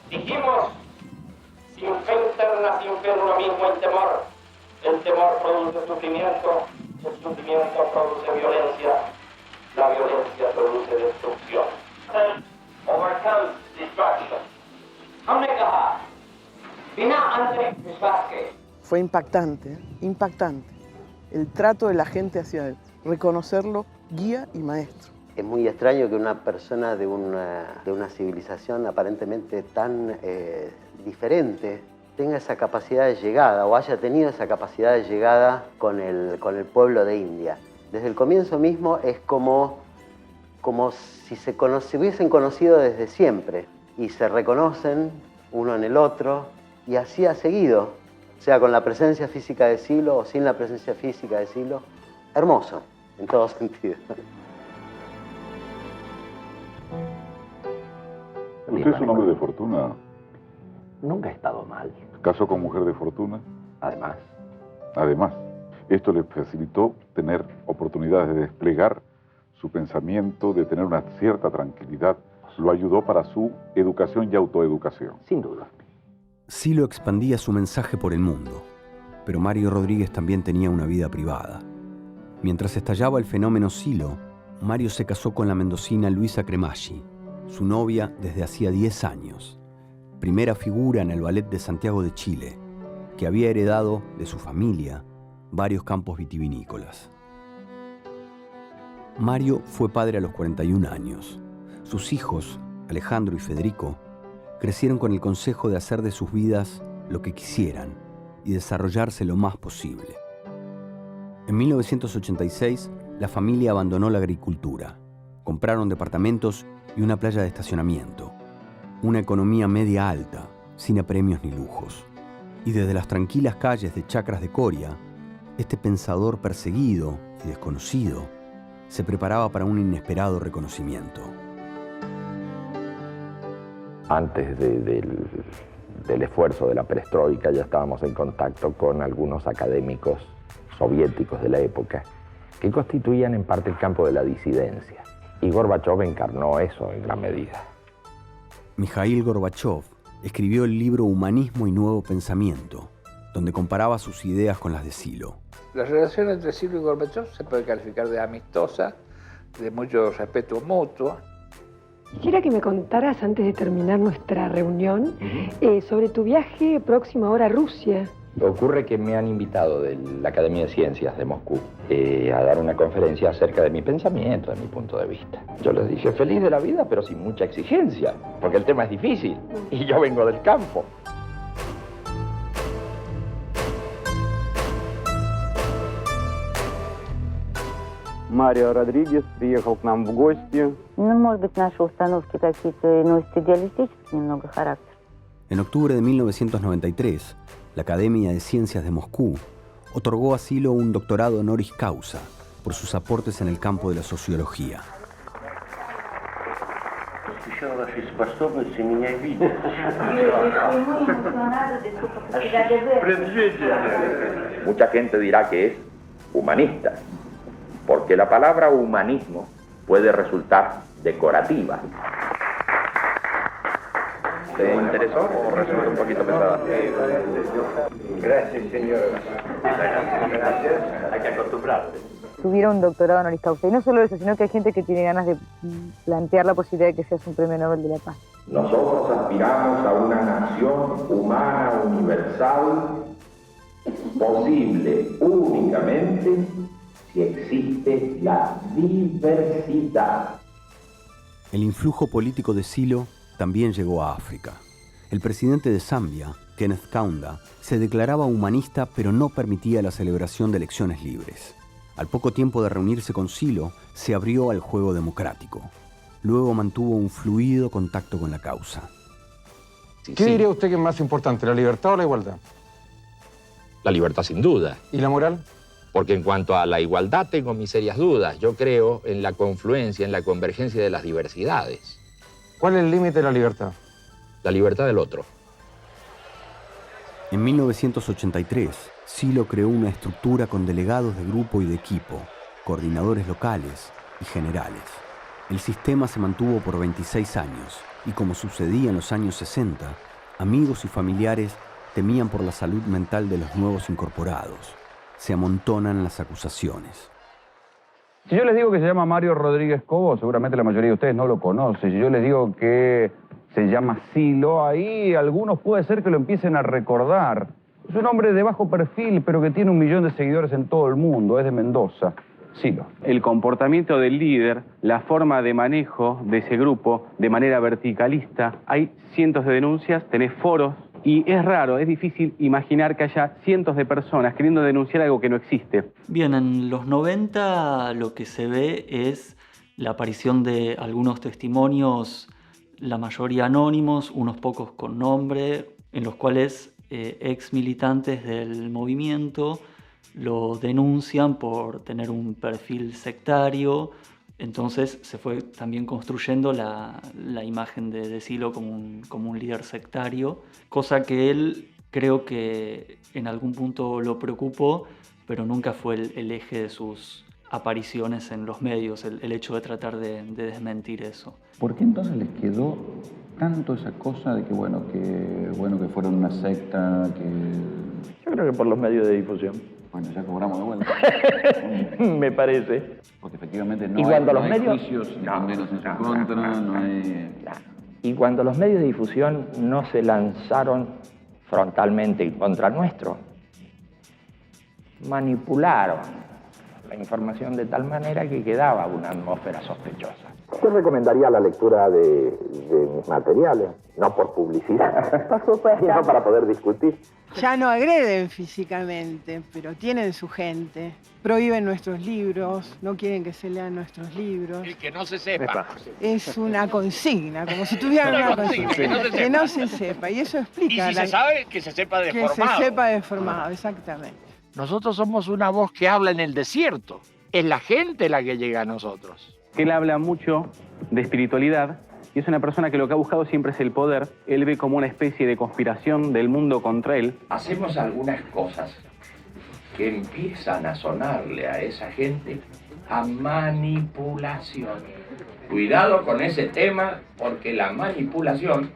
Dijimos, sin fe interna, sin fe uno mismo el temor. El temor produce sufrimiento, el sufrimiento produce violencia, la violencia produce destrucción. Overcome destruction. Fue impactante, impactante. El trato de la gente hacia él, reconocerlo guía y maestro. Es muy extraño que una persona de una civilización aparentemente tan diferente tenga esa capacidad de llegada o haya tenido esa capacidad de llegada con el pueblo de India. Desde el comienzo mismo es como si se hubiesen conocido desde siempre y se reconocen uno en el otro y así ha seguido, sea con la presencia física de Silo o sin la presencia física de Silo. Hermoso, en todo sentido. ¿Usted es un hombre de fortuna? Nunca ha estado mal. ¿Casó con mujer de fortuna? Además. Además, esto le facilitó tener oportunidades de desplegar su pensamiento, de tener una cierta tranquilidad. Lo ayudó para su educación y autoeducación. Sin duda. Silo expandía su mensaje por el mundo, pero Mario Rodríguez también tenía una vida privada. Mientras estallaba el fenómeno Silo, Mario se casó con la mendocina Luisa Cremaschi, su novia desde hacía 10 años, primera figura en el ballet de Santiago de Chile, que había heredado de su familia varios campos vitivinícolas. Mario fue padre a los 41 años. Sus hijos, Alejandro y Federico, crecieron con el consejo de hacer de sus vidas lo que quisieran y desarrollarse lo más posible. En 1986, la familia abandonó la agricultura. Compraron departamentos y una playa de estacionamiento. Una economía media alta, sin apremios ni lujos. Y desde las tranquilas calles de Chacras de Coria, este pensador perseguido y desconocido se preparaba para un inesperado reconocimiento. Antes del esfuerzo de la perestroika ya estábamos en contacto con algunos académicos soviéticos de la época que constituían en parte el campo de la disidencia. Y Gorbachov encarnó eso en gran medida. Mikhail Gorbachov escribió el libro Humanismo y Nuevo Pensamiento, donde comparaba sus ideas con las de Silo. La relación entre Silo y Gorbachov se puede calificar de amistosa, de mucho respeto mutuo. Quisiera que me contaras, antes de terminar nuestra reunión, sobre tu viaje próximo ahora a Rusia. Ocurre que me han invitado de la Academia de Ciencias de Moscú a dar una conferencia acerca de mi pensamiento, de mi punto de vista. Yo les dije, feliz de la vida, pero sin mucha exigencia, porque el tema es difícil y yo vengo del campo. Марио Родригес приехал к нам в гости. Ну, может быть, наши установки какие-то носят идеалистический немного характер. En octubre de 1993, la Academia de Ciencias de Moscú otorgó a Silo un doctorado honoris causa por sus aportes en el campo de la sociología. Mucha gente dirá que es humanista, porque la palabra humanismo puede resultar decorativa. ¿Te interesó o resulta un poquito pesada? Gracias, señor. Gracias. Hay que acostumbrarse. Tuviera un doctorado honoris causa. Y no solo eso, sino que hay gente que tiene ganas de plantear la posibilidad de que seas un premio Nobel de la Paz. Nosotros aspiramos a una nación humana universal, posible únicamente si existe la diversidad. El influjo político de Silo también llegó a África. El presidente de Zambia, Kenneth Kaunda, se declaraba humanista pero no permitía la celebración de elecciones libres. Al poco tiempo de reunirse con Silo, se abrió al juego democrático. Luego mantuvo un fluido contacto con la causa. ¿Qué diría usted que es más importante, la libertad o la igualdad? La libertad, sin duda. ¿Y la moral? Porque en cuanto a la igualdad tengo mis serias dudas. Yo creo en la confluencia, en la convergencia de las diversidades. ¿Cuál es el límite de la libertad? La libertad del otro. En 1983, Silo creó una estructura con delegados de grupo y de equipo, coordinadores locales y generales. El sistema se mantuvo por 26 años y, como sucedía en los años 60, amigos y familiares temían por la salud mental de los nuevos incorporados. Se amontonan las acusaciones. Si yo les digo que se llama Mario Rodríguez Cobo, seguramente la mayoría de ustedes no lo conoce. Si yo les digo que se llama Silo, ahí algunos puede ser que lo empiecen a recordar. Es un hombre de bajo perfil, pero que tiene 1 millón de seguidores en todo el mundo. Es de Mendoza. Silo. El comportamiento del líder, la forma de manejo de ese grupo de manera verticalista. Hay cientos de denuncias, tenés foros. Y es raro, es difícil imaginar que haya cientos de personas queriendo denunciar algo que no existe. Bien, en los 90 lo que se ve es la aparición de algunos testimonios, la mayoría anónimos, unos pocos con nombre, en los cuales ex militantes del movimiento lo denuncian por tener un perfil sectario. Entonces se fue también construyendo la imagen de Silo como un líder sectario, cosa que él creo que en algún punto lo preocupó, pero nunca fue el eje de sus apariciones en los medios, el hecho de tratar de desmentir eso. ¿Por qué entonces les quedó tanto esa cosa de que que fueron una secta, que... Yo creo que por los medios de difusión. Bueno, ya cobramos de vuelta. Me parece. Porque efectivamente no y cuando hay medios... juicios condenos en su contra, no hay... Y cuando los medios de difusión no se lanzaron frontalmente en contra nuestro, manipularon la información de tal manera que quedaba una atmósfera sospechosa. Yo recomendaría la lectura de mis materiales, no por publicidad, sino para poder discutir. Ya no agreden físicamente, pero tienen su gente. Prohíben nuestros libros, no quieren que se lean nuestros libros. El que no se sepa. Es una consigna, como si tuvieran una consigna. Que no se sepa. Y eso explica. Y si se sabe, que se sepa deformado. Que se sepa deformado, exactamente. Nosotros somos una voz que habla en el desierto. Es la gente la que llega a nosotros. Él habla mucho de espiritualidad y es una persona que lo que ha buscado siempre es el poder. Él ve como una especie de conspiración del mundo contra él. Hacemos algunas cosas que empiezan a sonarle a esa gente a manipulación. Cuidado con ese tema, porque la manipulación,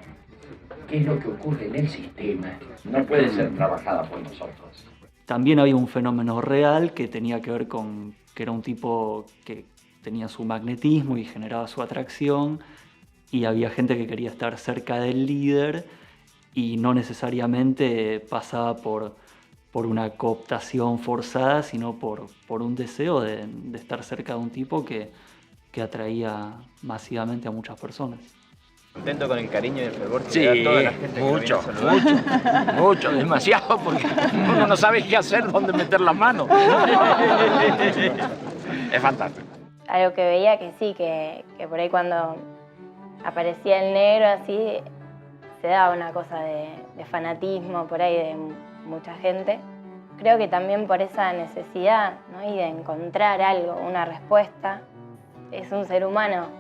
que es lo que ocurre en el sistema, no puede ser trabajada por nosotros. También había un fenómeno real que tenía que ver con que era un tipo que tenía su magnetismo y generaba su atracción, y había gente que quería estar cerca del líder y no necesariamente pasaba por una cooptación forzada, sino por un deseo de estar cerca de un tipo que atraía masivamente a muchas personas. Contento con el cariño y el fervor que Sí, le da toda la gente mucho, que viene a saludar. mucho, demasiado, porque uno no sabe qué hacer, dónde meter la mano. Es fantástico. Algo que veía que sí, que por ahí cuando aparecía el negro así, se daba una cosa de fanatismo por ahí de mucha gente. Creo que también por esa necesidad, ¿no? Y de encontrar algo, una respuesta. Es un ser humano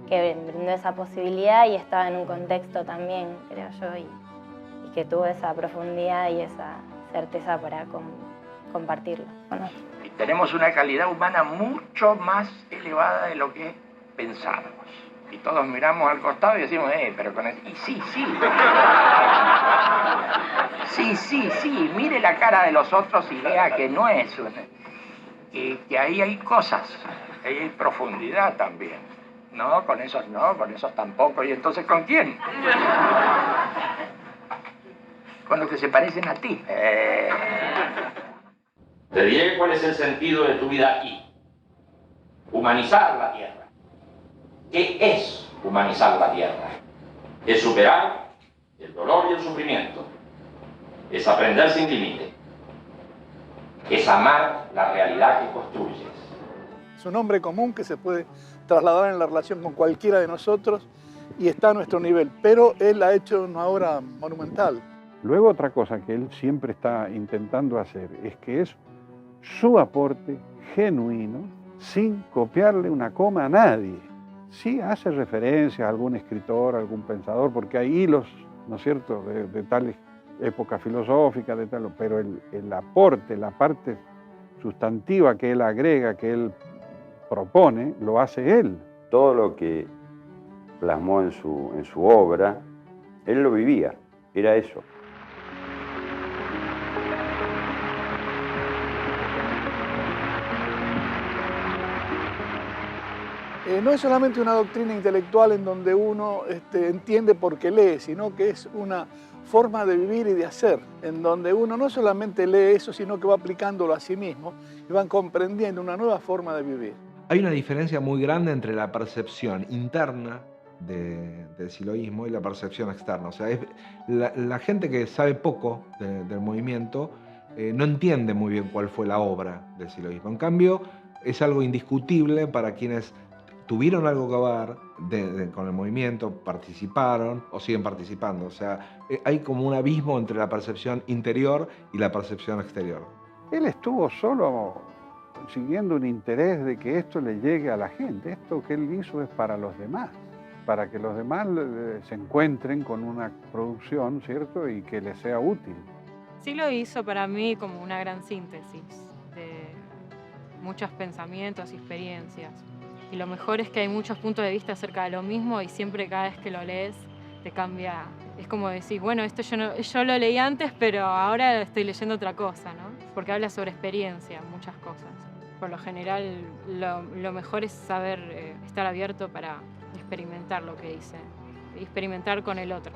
que brindó esa posibilidad y estaba en un contexto también, creo yo, y que tuvo esa profundidad y esa certeza para compartirlo. ¿No? Y tenemos una calidad humana mucho más elevada de lo que pensábamos. Y todos miramos al costado y decimos, pero con eso... Y sí. Sí, mire la cara de los otros y vea que no es que ahí hay cosas, ahí hay profundidad también. No, con esos tampoco. ¿Y entonces con quién? Con los que se parecen a ti. Te diré cuál es el sentido de tu vida aquí. Humanizar la tierra. ¿Qué es humanizar la tierra? Es superar el dolor y el sufrimiento. Es aprender sin límite. Es amar la realidad que construyes. Es un hombre común que se puede trasladar en la relación con cualquiera de nosotros y está a nuestro nivel, pero él ha hecho una obra monumental. Luego otra cosa que él siempre está intentando hacer es que es su aporte genuino, sin copiarle una coma a nadie. Sí hace referencia a algún escritor, a algún pensador, porque hay hilos, ¿no es cierto?, de tal época filosófica, de tal, pero el aporte, la parte sustantiva que él agrega, que él propone, lo hace él. Todo lo que plasmó en su obra, él lo vivía, era eso. No es solamente una doctrina intelectual en donde uno entiende por qué lee, sino que es una forma de vivir y de hacer, en donde uno no solamente lee eso, sino que va aplicándolo a sí mismo y van comprendiendo una nueva forma de vivir. Hay una diferencia muy grande entre la percepción interna del siloísmo y la percepción externa. O sea, la gente que sabe poco del movimiento no entiende muy bien cuál fue la obra del siloísmo. En cambio, es algo indiscutible para quienes tuvieron algo que ver con el movimiento, participaron o siguen participando. O sea, hay como un abismo entre la percepción interior y la percepción exterior. Él estuvo solo siguiendo un interés de que esto le llegue a la gente. Esto que él hizo es para los demás, para que los demás se encuentren con una producción, ¿cierto?, y que les sea útil. Sí lo hizo para mí como una gran síntesis de muchos pensamientos y experiencias. Y lo mejor es que hay muchos puntos de vista acerca de lo mismo y siempre cada vez que lo lees te cambia. Es como decir, bueno, esto yo lo leí antes, pero ahora estoy leyendo otra cosa, ¿no? Porque habla sobre experiencia, muchas cosas. Por lo general, lo mejor es saber estar abierto para experimentar lo que dice, experimentar con el otro.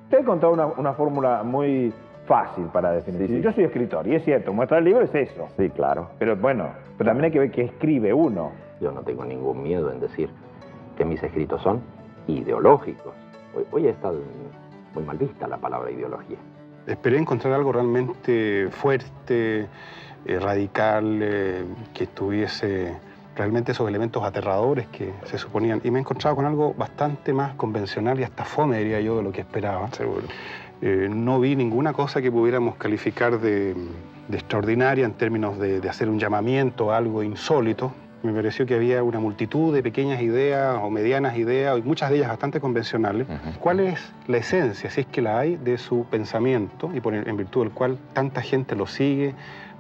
Usted contó una fórmula muy fácil para definir. Sí. Yo soy escritor, y es cierto, mostrar el libro es eso. Sí, claro. Pero bueno, pero también hay que ver qué escribe uno. Yo no tengo ningún miedo en decir que mis escritos son ideológicos. Hoy está muy mal vista la palabra ideología. Esperé encontrar algo realmente fuerte, radical, que tuviese realmente esos elementos aterradores que se suponían. Y me he encontrado con algo bastante más convencional y hasta fome, diría yo, de lo que esperaba. Seguro. No vi ninguna cosa que pudiéramos calificar de extraordinaria en términos de hacer un llamamiento a algo insólito. Me pareció que había una multitud de pequeñas ideas o medianas ideas, y muchas de ellas bastante convencionales. ¿Cuál es la esencia, si es que la hay, de su pensamiento y en virtud del cual tanta gente lo sigue,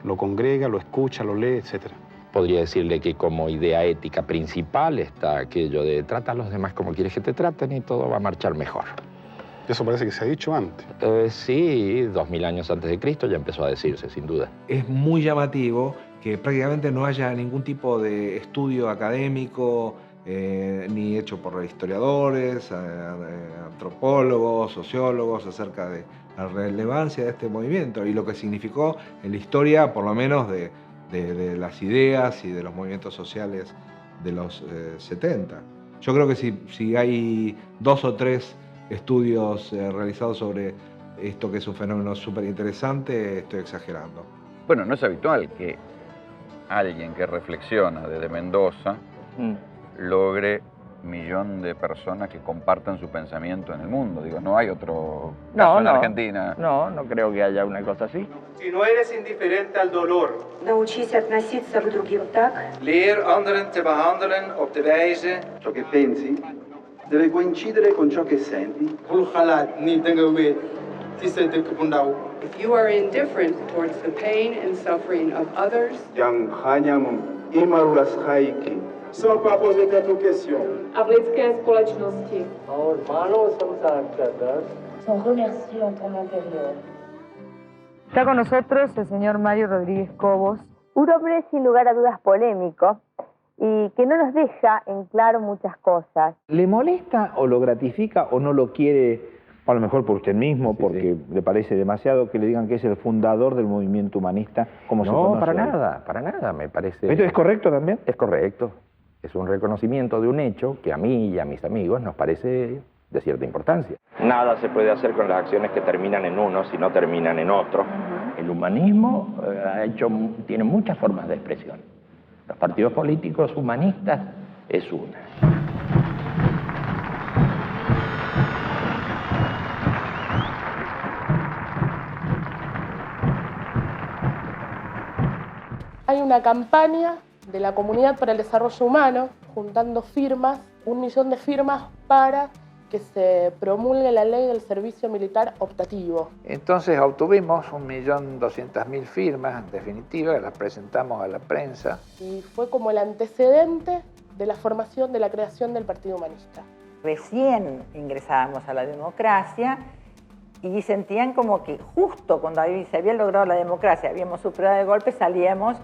lo congrega, lo escucha, lo lee, etcétera? Podría decirle que como idea ética principal está aquello de trata a los demás como quieres que te traten y todo va a marchar mejor. Eso parece que se ha dicho antes. Sí, 2000 años antes de Cristo ya empezó a decirse, sin duda. Es muy llamativo que prácticamente no haya ningún tipo de estudio académico, ni hecho por historiadores, antropólogos, sociólogos, acerca de la relevancia de este movimiento y lo que significó en la historia, por lo menos, de las ideas y de los movimientos sociales de los 70. Yo creo que si hay 2 o 3 estudios realizados sobre esto, que es un fenómeno súper interesante, estoy exagerando. Bueno, no es habitual que alguien que reflexiona desde Mendoza logre 1 millón de personas que compartan su pensamiento en el mundo. Digo, no hay otro caso en Argentina. No creo que haya una cosa así. Si no eres indiferente al dolor, Научись относиться к другим так, leer anderen te behandelen op de wijze, ciò che pensi deve coincidere con ciò che senti. If you are indifferent towards the pain and suffering of others, Sans pas poser quelques questions. a v lidské společnosti, son remerciés en ton interieur. Está con nosotros el señor Mario Rodríguez Cobos, un hombre sin lugar a dudas polémico y que no nos deja en claro muchas cosas. ¿Le molesta o lo gratifica o no lo quiere, a lo mejor por usted mismo, porque le parece demasiado que le digan que es el fundador del movimiento humanista, como se conoce? No, para nada, me parece... ¿Esto es correcto también? Es correcto. Es un reconocimiento de un hecho que a mí y a mis amigos nos parece de cierta importancia. Nada se puede hacer con las acciones que terminan en uno si no terminan en otro. El humanismo tiene muchas formas de expresión. Los partidos políticos humanistas es una. Hay una campaña de la Comunidad para el Desarrollo Humano, juntando firmas, 1 millón de firmas para que se promulgue la ley del servicio militar optativo. Entonces obtuvimos 1.200.000 firmas, en definitiva, las presentamos a la prensa. Y fue como el antecedente de la formación, de la creación del Partido Humanista. Recién ingresábamos a la democracia y sentían como que justo cuando se había logrado la democracia, habíamos superado el golpe, salíamos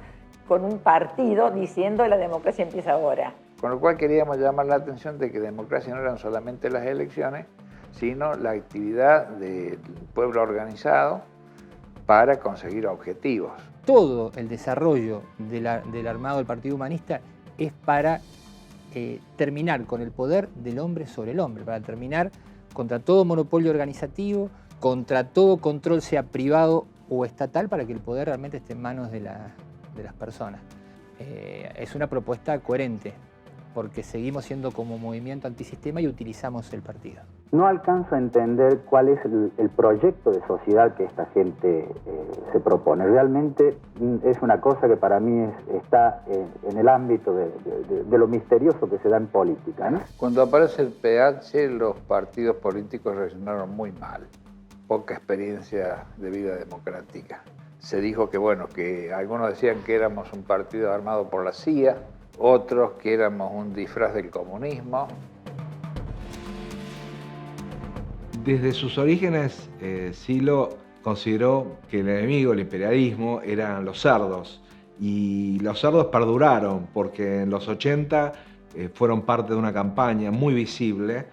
con un partido diciendo la democracia empieza ahora. Con lo cual queríamos llamar la atención de que democracia no eran solamente las elecciones, sino la actividad del pueblo organizado para conseguir objetivos. Todo el desarrollo del armado del Partido Humanista es para terminar con el poder del hombre sobre el hombre, para terminar contra todo monopolio organizativo, contra todo control, sea privado o estatal, para que el poder realmente esté en manos de las personas. Es una propuesta coherente, porque seguimos siendo como movimiento antisistema y utilizamos el partido. No alcanzo a entender cuál es el proyecto de sociedad que esta gente se propone. Realmente es una cosa que para mí está en el ámbito de lo misterioso que se da en política, ¿no? Cuando aparece el PH, los partidos políticos reaccionaron muy mal. Poca experiencia de vida democrática. Se dijo que, bueno, que algunos decían que éramos un partido armado por la CIA, otros que éramos un disfraz del comunismo. Desde sus orígenes, Silo consideró que el enemigo, el imperialismo, eran los cerdos. Y los cerdos perduraron porque en los 80 fueron parte de una campaña muy visible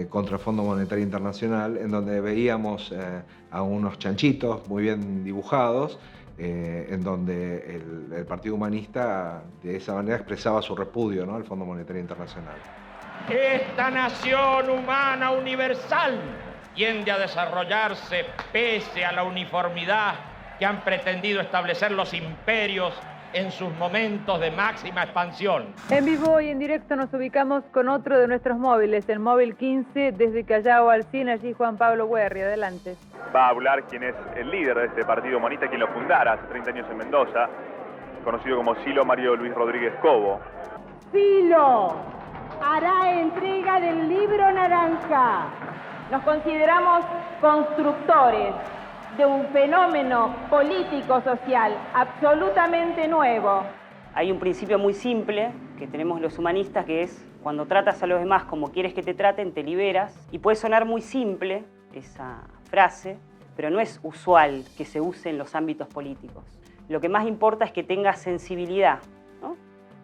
contra el Fondo Monetario Internacional, en donde veíamos a unos chanchitos muy bien dibujados, en donde el Partido Humanista de esa manera expresaba su repudio, ¿no?, al Fondo Monetario Internacional. Esta nación humana universal tiende a desarrollarse pese a la uniformidad que han pretendido establecer los imperios en sus momentos de máxima expansión. En vivo y en directo nos ubicamos con otro de nuestros móviles, el móvil 15, desde Callao al Cine, allí Juan Pablo Guerri. Adelante. Va a hablar quien es el líder de este partido monista, quien lo fundara hace 30 años en Mendoza, conocido como Silo Mario Luis Rodríguez Cobo. Silo hará entrega del libro naranja. Nos consideramos constructores de un fenómeno político-social absolutamente nuevo. Hay un principio muy simple que tenemos los humanistas, que es cuando tratas a los demás como quieres que te traten, te liberas. Y puede sonar muy simple esa frase, pero no es usual que se use en los ámbitos políticos. Lo que más importa es que tengas sensibilidad, ¿no?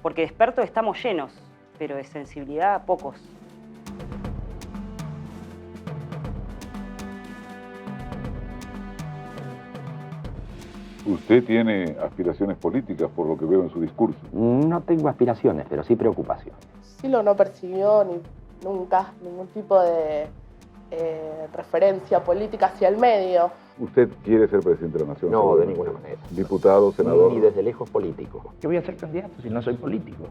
Porque de expertos estamos llenos, pero de sensibilidad pocos. ¿Usted tiene aspiraciones políticas por lo que veo en su discurso? No tengo aspiraciones, pero sí preocupaciones. Silo no persiguió nunca ningún tipo de referencia política hacia el medio. ¿Usted quiere ser presidente de la Nación? No, de ninguna manera. ¿Diputado, senador? Ni desde lejos político. Yo voy a ser candidato si no soy político.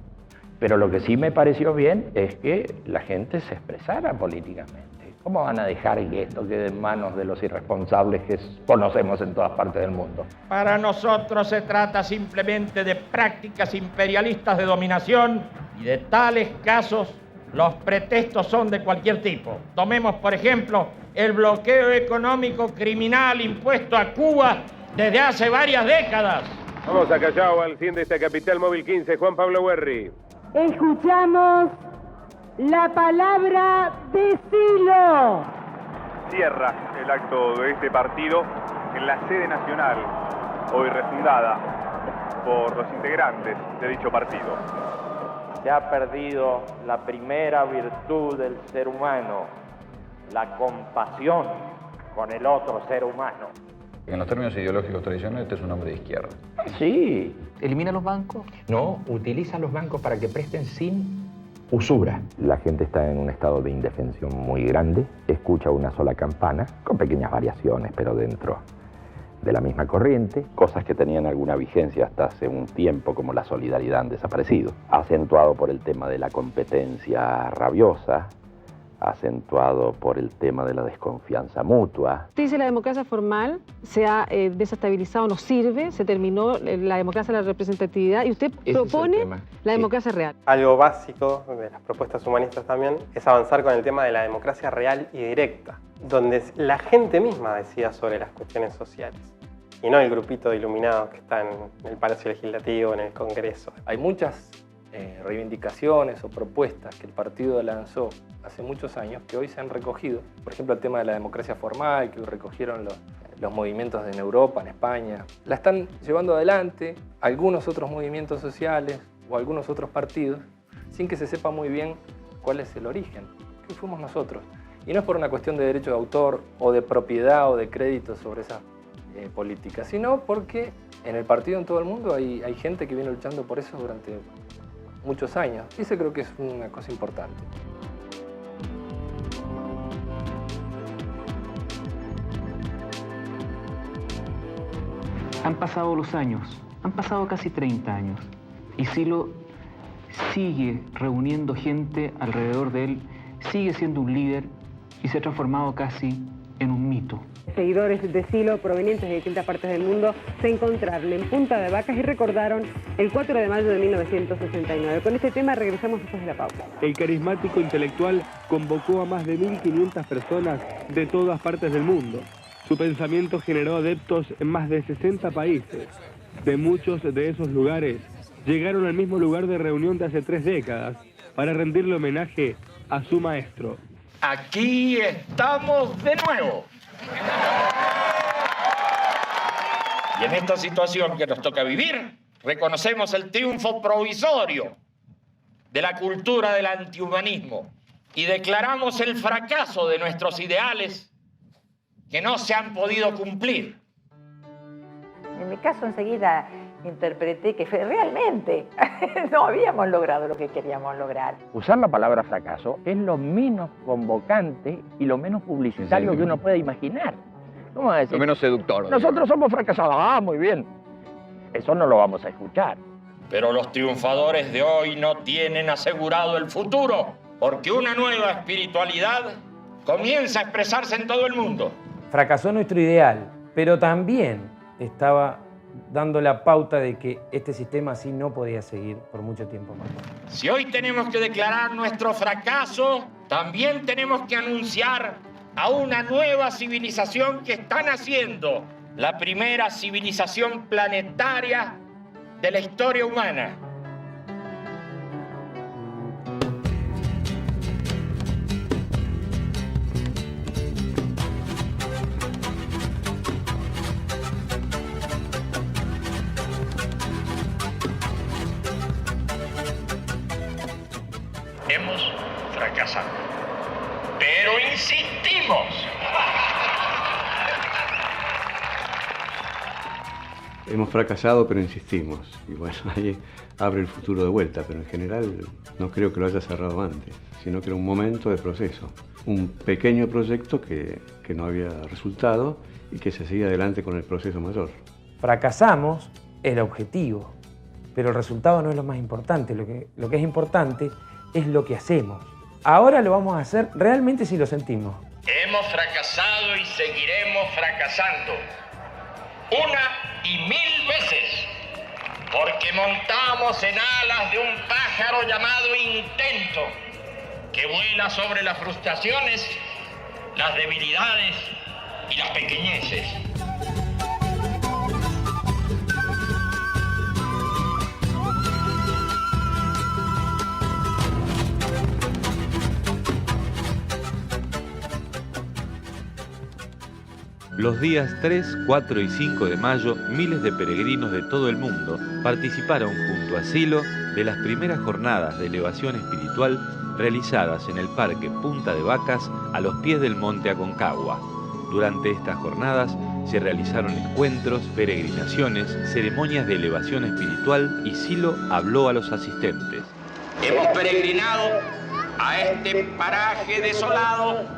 Pero lo que sí me pareció bien es que la gente se expresara políticamente. ¿Cómo van a dejar que esto quede en manos de los irresponsables que conocemos en todas partes del mundo? Para nosotros se trata simplemente de prácticas imperialistas de dominación y de tales casos los pretextos son de cualquier tipo. Tomemos, por ejemplo, el bloqueo económico criminal impuesto a Cuba desde hace varias décadas. Vamos a Callao, al fin de esta capital móvil 15, Juan Pablo Guerri. Escuchamos la palabra de Silo. Cierra el acto de este partido en la sede nacional, hoy refundada por los integrantes de dicho partido. Se ha perdido la primera virtud del ser humano, la compasión con el otro ser humano. En los términos ideológicos tradicionales, este es un hombre de izquierda. Sí. ¿Elimina los bancos? No, utiliza los bancos para que presten sin usura. La gente está en un estado de indefensión muy grande, escucha una sola campana, con pequeñas variaciones, pero dentro de la misma corriente. Cosas que tenían alguna vigencia hasta hace un tiempo, como la solidaridad, han desaparecido. Acentuado por el tema de la competencia rabiosa, acentuado por el tema de la desconfianza mutua. Usted dice la democracia formal se ha desestabilizado, no sirve, se terminó la democracia de la representatividad y usted propone la democracia real. Algo básico de las propuestas humanistas también es avanzar con el tema de la democracia real y directa, donde la gente misma decida sobre las cuestiones sociales y no el grupito de iluminados que está en el Palacio Legislativo, en el Congreso. Hay muchas reivindicaciones o propuestas que el partido lanzó hace muchos años que hoy se han recogido. Por ejemplo, el tema de la democracia formal, que recogieron los movimientos en Europa, en España. La están llevando adelante algunos otros movimientos sociales o algunos otros partidos sin que se sepa muy bien cuál es el origen, que fuimos nosotros. Y no es por una cuestión de derecho de autor o de propiedad o de crédito sobre esa política, sino porque en el partido en todo el mundo hay gente que viene luchando por eso durante muchos años. Y eso creo que es una cosa importante. Han pasado los años, han pasado casi 30 años, y Silo sigue reuniendo gente alrededor de él, sigue siendo un líder y se ha transformado casi en un mito. Seguidores de Silo provenientes de distintas partes del mundo se encontraron en Punta de Vacas y recordaron el 4 de mayo de 1969. Con este tema regresamos después de la pausa. El carismático intelectual convocó a más de 1.500 personas de todas partes del mundo. Su pensamiento generó adeptos en más de 60 países. De muchos de esos lugares llegaron al mismo lugar de reunión de hace 3 décadas para rendirle homenaje a su maestro. Aquí estamos de nuevo. Y en esta situación que nos toca vivir, reconocemos el triunfo provisorio de la cultura del antihumanismo y declaramos el fracaso de nuestros ideales que no se han podido cumplir. En mi caso enseguida interpreté que realmente no habíamos logrado lo que queríamos lograr. Usar la palabra fracaso es lo menos convocante y lo menos publicitario que uno puede imaginar. ¿Cómo decir? Lo menos seductor. Nosotros somos fracasados. Ah, muy bien. Eso no lo vamos a escuchar. Pero los triunfadores de hoy no tienen asegurado el futuro, porque una nueva espiritualidad comienza a expresarse en todo el mundo. Fracasó nuestro ideal, pero también estaba dando la pauta de que este sistema así no podía seguir por mucho tiempo más. Si hoy tenemos que declarar nuestro fracaso, también tenemos que anunciar a una nueva civilización que está naciendo, la primera civilización planetaria de la historia humana. Hemos fracasado, pero insistimos. Hemos fracasado, pero insistimos. Y bueno, ahí abre el futuro de vuelta, pero en general no creo que lo haya cerrado antes, sino que era un momento de proceso. Un pequeño proyecto que no había resultado y que se seguía adelante con el proceso mayor. Fracasamos, el objetivo, pero el resultado no es lo más importante. Lo que es importante es lo que hacemos. Ahora lo vamos a hacer realmente si lo sentimos. Hemos fracasado y seguiremos fracasando. Una y mil veces. Porque montamos en alas de un pájaro llamado intento, que vuela sobre las frustraciones, las debilidades y las pequeñeces. Los días 3, 4 y 5 de mayo, miles de peregrinos de todo el mundo participaron junto a Silo de las primeras jornadas de elevación espiritual realizadas en el Parque Punta de Vacas a los pies del Monte Aconcagua. Durante estas jornadas se realizaron encuentros, peregrinaciones, ceremonias de elevación espiritual y Silo habló a los asistentes. Hemos peregrinado a este paraje desolado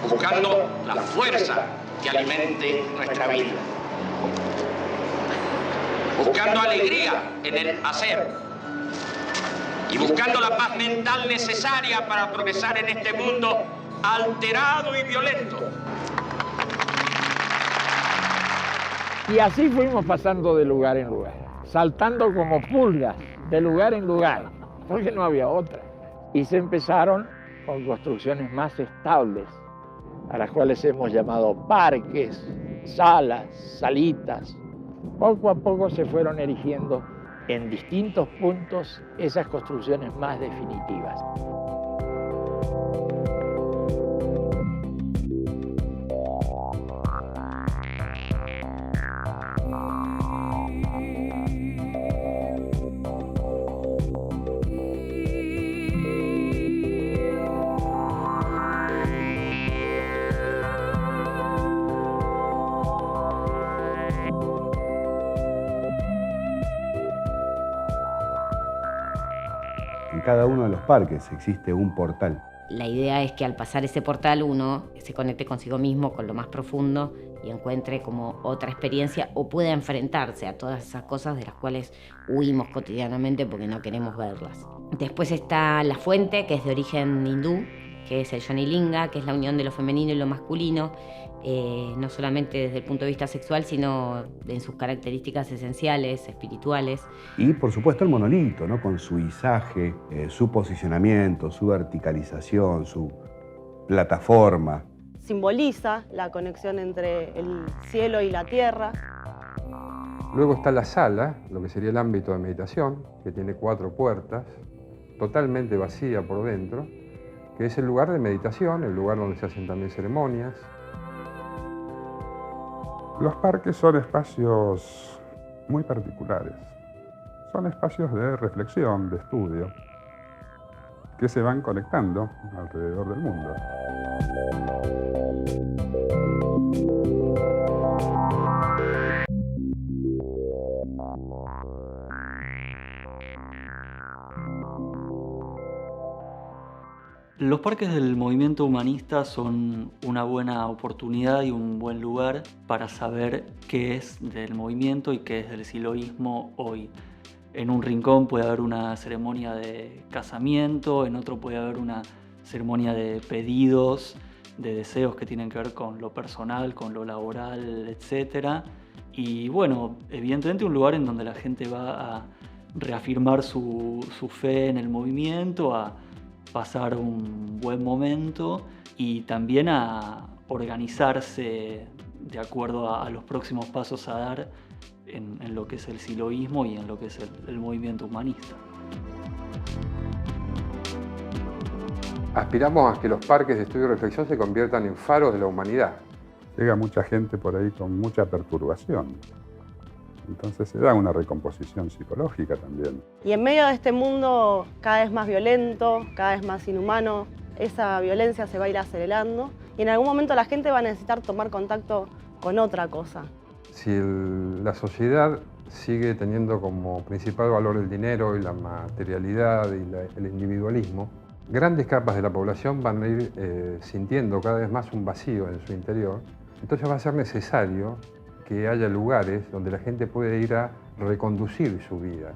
buscando la fuerza que alimente nuestra vida, buscando alegría en el hacer y buscando la paz mental necesaria para progresar en este mundo alterado y violento. Y así fuimos pasando de lugar en lugar, saltando como pulgas de lugar en lugar, porque no había otra. Y se empezaron con construcciones más estables, a las cuales hemos llamado parques, salas, salitas. Poco a poco se fueron erigiendo en distintos puntos esas construcciones más definitivas. En cada uno de los parques existe un portal. La idea es que al pasar ese portal uno se conecte consigo mismo, con lo más profundo y encuentre como otra experiencia o pueda enfrentarse a todas esas cosas de las cuales huimos cotidianamente porque no queremos verlas. Después está la fuente, que es de origen hindú, que es el Jyotirlinga, que es la unión de lo femenino y lo masculino, no solamente desde el punto de vista sexual, sino en sus características esenciales, espirituales. Y por supuesto el monolito, ¿no? Con su izaje, su posicionamiento, su verticalización, su plataforma. Simboliza la conexión entre el cielo y la tierra. Luego está la sala, lo que sería el ámbito de meditación, que tiene 4 puertas, totalmente vacía por dentro, que es el lugar de meditación, el lugar donde se hacen también ceremonias. Los parques son espacios muy particulares. Son espacios de reflexión, de estudio, que se van conectando alrededor del mundo. Los parques del movimiento humanista son una buena oportunidad y un buen lugar para saber qué es del movimiento y qué es del siloísmo hoy. En un rincón puede haber una ceremonia de casamiento, en otro puede haber una ceremonia de pedidos, de deseos que tienen que ver con lo personal, con lo laboral, etc. Y bueno, evidentemente un lugar en donde la gente va a reafirmar su fe en el movimiento, a pasar un buen momento y también a organizarse de acuerdo a los próximos pasos a dar en lo que es el siloísmo y en lo que es el movimiento humanista. Aspiramos a que los parques de estudio y reflexión se conviertan en faros de la humanidad. Llega mucha gente por ahí con mucha perturbación. Entonces se da una recomposición psicológica también. Y en medio de este mundo cada vez más violento, cada vez más inhumano, esa violencia se va a ir acelerando y en algún momento la gente va a necesitar tomar contacto con otra cosa. Si la sociedad sigue teniendo como principal valor el dinero y la materialidad y el individualismo, grandes capas de la población van a ir sintiendo cada vez más un vacío en su interior. Entonces va a ser necesario que haya lugares donde la gente pueda ir a reconducir su vida.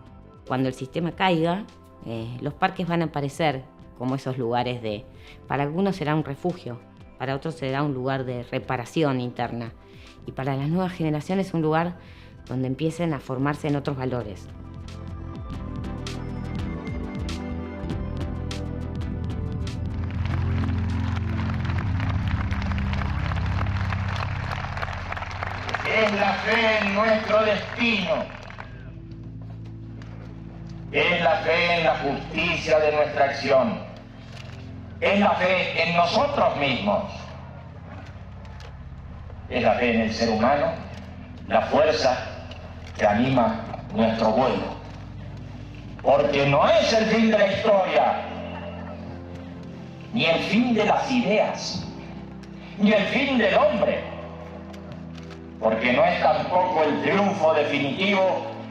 Cuando el sistema caiga, los parques van a aparecer como esos lugares para algunos será un refugio, para otros será un lugar de reparación interna y para las nuevas generaciones un lugar donde empiecen a formarse en otros valores. Es la fe en nuestro destino. Es la fe en la justicia de nuestra acción. Es la fe en nosotros mismos. Es la fe en el ser humano, la fuerza que anima nuestro vuelo. Porque no es el fin de la historia, ni el fin de las ideas, ni el fin del hombre. Porque no es tampoco el triunfo definitivo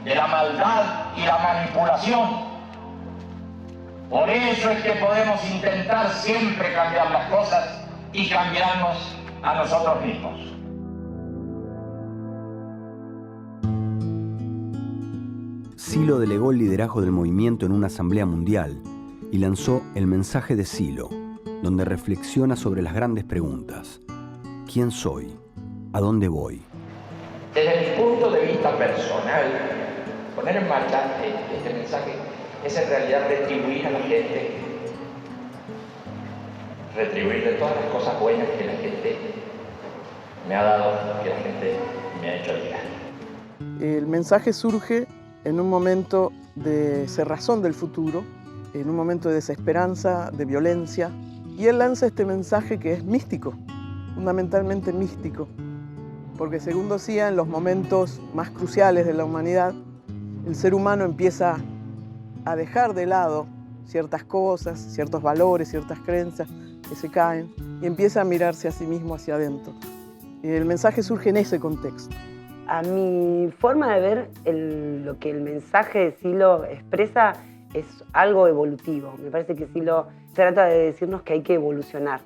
de la maldad y la manipulación. Por eso es que podemos intentar siempre cambiar las cosas y cambiarnos a nosotros mismos. Silo delegó el liderazgo del movimiento en una asamblea mundial y lanzó el mensaje de Silo, donde reflexiona sobre las grandes preguntas. ¿Quién soy? ¿A dónde voy? Desde mi punto de vista personal, poner en marcha este mensaje es en realidad retribuir a la gente, retribuirle todas las cosas buenas que la gente me ha dado, que la gente me ha hecho llegar. El mensaje surge en un momento de cerrazón del futuro, en un momento de desesperanza, de violencia, y él lanza este mensaje que es místico, fundamentalmente místico. Porque según decía, en los momentos más cruciales de la humanidad, el ser humano empieza a dejar de lado ciertas cosas, ciertos valores, ciertas creencias que se caen y empieza a mirarse a sí mismo hacia adentro. Y el mensaje surge en ese contexto. A mi forma de ver, lo que el mensaje de Silo expresa es algo evolutivo. Me parece que Silo trata de decirnos que hay que evolucionar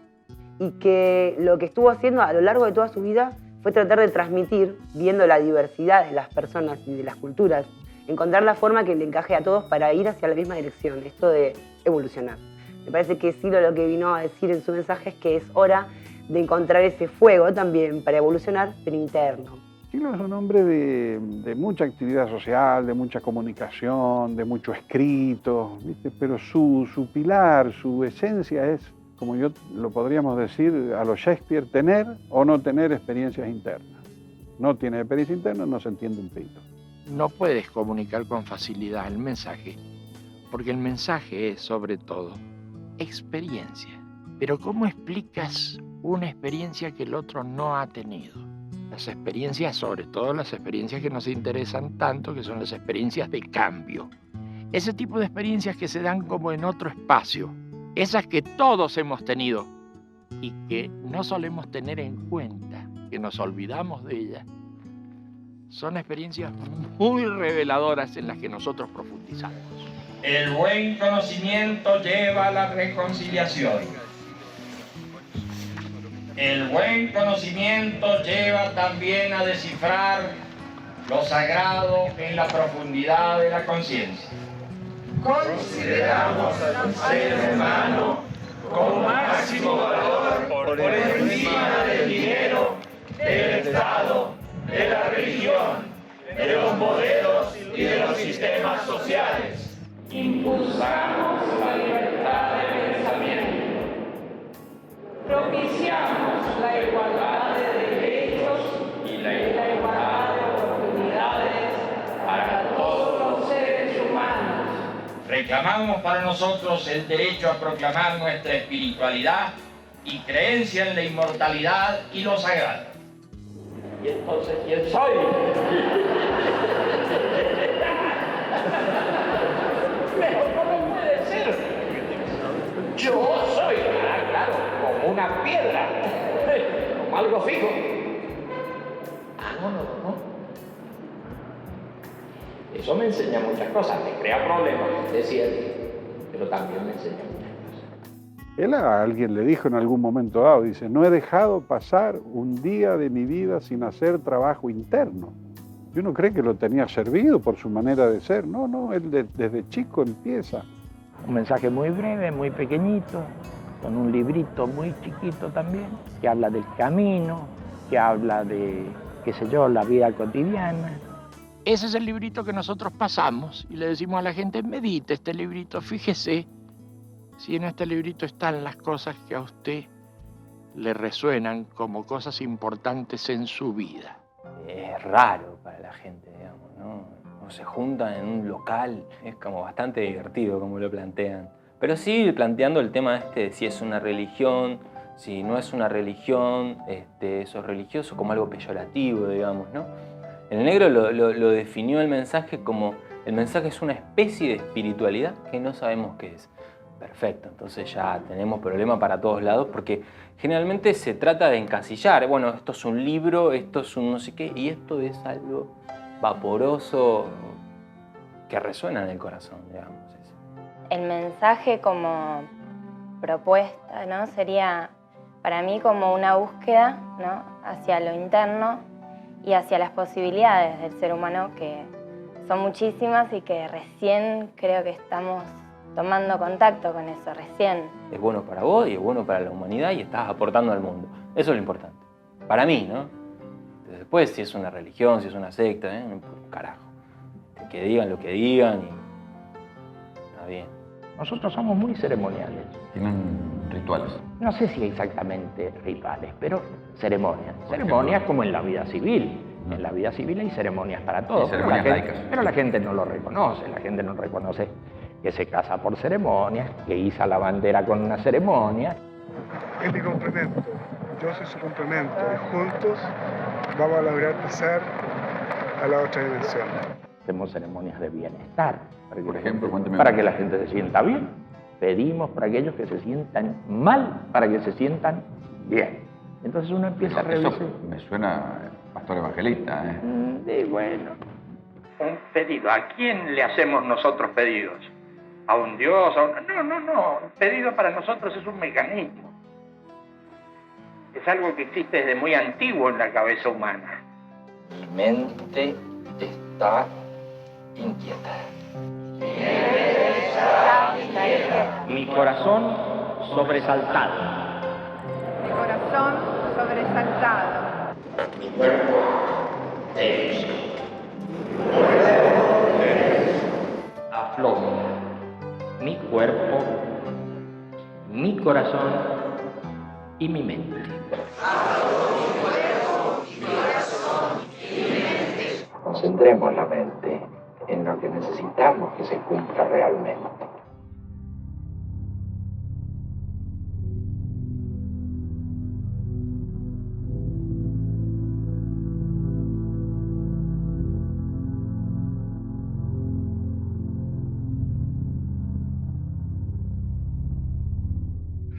y que lo que estuvo haciendo a lo largo de toda su vida fue tratar de transmitir, viendo la diversidad de las personas y de las culturas, encontrar la forma que le encaje a todos para ir hacia la misma dirección, esto de evolucionar. Me parece que Silo lo que vino a decir en su mensaje es que es hora de encontrar ese fuego también para evolucionar, pero interno. Silo es un hombre de mucha actividad social, de mucha comunicación, de mucho escrito, ¿viste? Pero su pilar, su esencia es, como yo lo podríamos decir a lo Shakespeare, tener o no tener experiencias internas. No tiene experiencia interna, no se entiende un pito. No puedes comunicar con facilidad el mensaje, porque el mensaje es, sobre todo, experiencia. Pero ¿cómo explicas una experiencia que el otro no ha tenido? Las experiencias, sobre todo las experiencias que nos interesan tanto, que son las experiencias de cambio. Ese tipo de experiencias que se dan como en otro espacio. Esas que todos hemos tenido y que no solemos tener en cuenta, que nos olvidamos de ellas, son experiencias muy reveladoras en las que nosotros profundizamos. El buen conocimiento lleva a la reconciliación. El buen conocimiento lleva también a descifrar lo sagrado en la profundidad de la conciencia. Consideramos al ser humano con máximo valor por encima del dinero, del Estado, de la religión, de los modelos y de los sistemas sociales. Impulsamos la libertad de pensamiento. Propiciamos la igualdad de derechos y la igualdad de oportunidades para todos los seres humanos. Reclamamos para nosotros el derecho a proclamar nuestra espiritualidad y creencia en la inmortalidad y lo sagrado. ¿Y entonces quién soy? Mejor no puede ser. Yo soy, claro, como una piedra, como algo fijo. No. Eso me enseña muchas cosas, me crea problemas, decía él, pero también me enseña muchas cosas. Él a alguien le dijo en algún momento dado, dice, no he dejado pasar un día de mi vida sin hacer trabajo interno. Y uno cree que lo tenía servido por su manera de ser. No, él desde chico empieza. Un mensaje muy breve, muy pequeñito, con un librito muy chiquito también, que habla del camino, que habla de, qué sé yo, la vida cotidiana. Ese es el librito que nosotros pasamos y le decimos a la gente, medite este librito, fíjese si en este librito están las cosas que a usted le resuenan como cosas importantes en su vida. Es raro para la gente, digamos, ¿no? O se juntan en un local, es como bastante divertido como lo plantean. Pero sí planteando el tema de si es una religión, si no es una religión, eso es religioso como algo peyorativo, digamos, ¿no? El negro lo definió el mensaje como, el mensaje es una especie de espiritualidad que no sabemos qué es. Perfecto, entonces ya tenemos problema para todos lados porque generalmente se trata de encasillar. Bueno, esto es un libro, esto es un no sé qué, y esto es algo vaporoso que resuena en el corazón, digamos. El mensaje como propuesta, ¿no? Sería para mí como una búsqueda, ¿no? Hacia lo interno y hacia las posibilidades del ser humano, que son muchísimas y que recién creo que estamos tomando contacto con eso, recién. Es bueno para vos y es bueno para la humanidad y estás aportando al mundo. Eso es lo importante. Para mí, ¿no? Después, si es una religión, si es una secta, carajo. Que digan lo que digan y está bien. Nosotros somos muy ceremoniales. ¿Tienen rituales? No sé si exactamente rituales, pero ceremonias. Ceremonias como en la vida civil. En la vida civil hay ceremonias para todo. Ceremonias laicas. Pero la gente no lo reconoce. La gente no reconoce que se casa por ceremonias, que iza la bandera con una ceremonia. Es mi complemento. Yo soy su complemento. Y juntos vamos a lograr pasar a la otra dimensión. Hacemos ceremonias de bienestar. Por ejemplo, cuénteme. Para que la gente se sienta bien. Pedimos para aquellos que se sientan mal, para que se sientan bien. Entonces uno empieza a revisar. Eso me suena pastor evangelista, ¿eh? Sí, bueno. Un pedido. ¿A quién le hacemos nosotros pedidos? ¿A un Dios? No. El pedido para nosotros es un mecanismo. Es algo que existe desde muy antiguo en la cabeza humana. Mi mente está inquieta. Mi corazón sobresaltado. Mi corazón sobresaltado. Mi cuerpo tenso. Afloja. Mi cuerpo, mi corazón y mi mente. Concentremos la mente en lo que necesitamos que se cumpla realmente.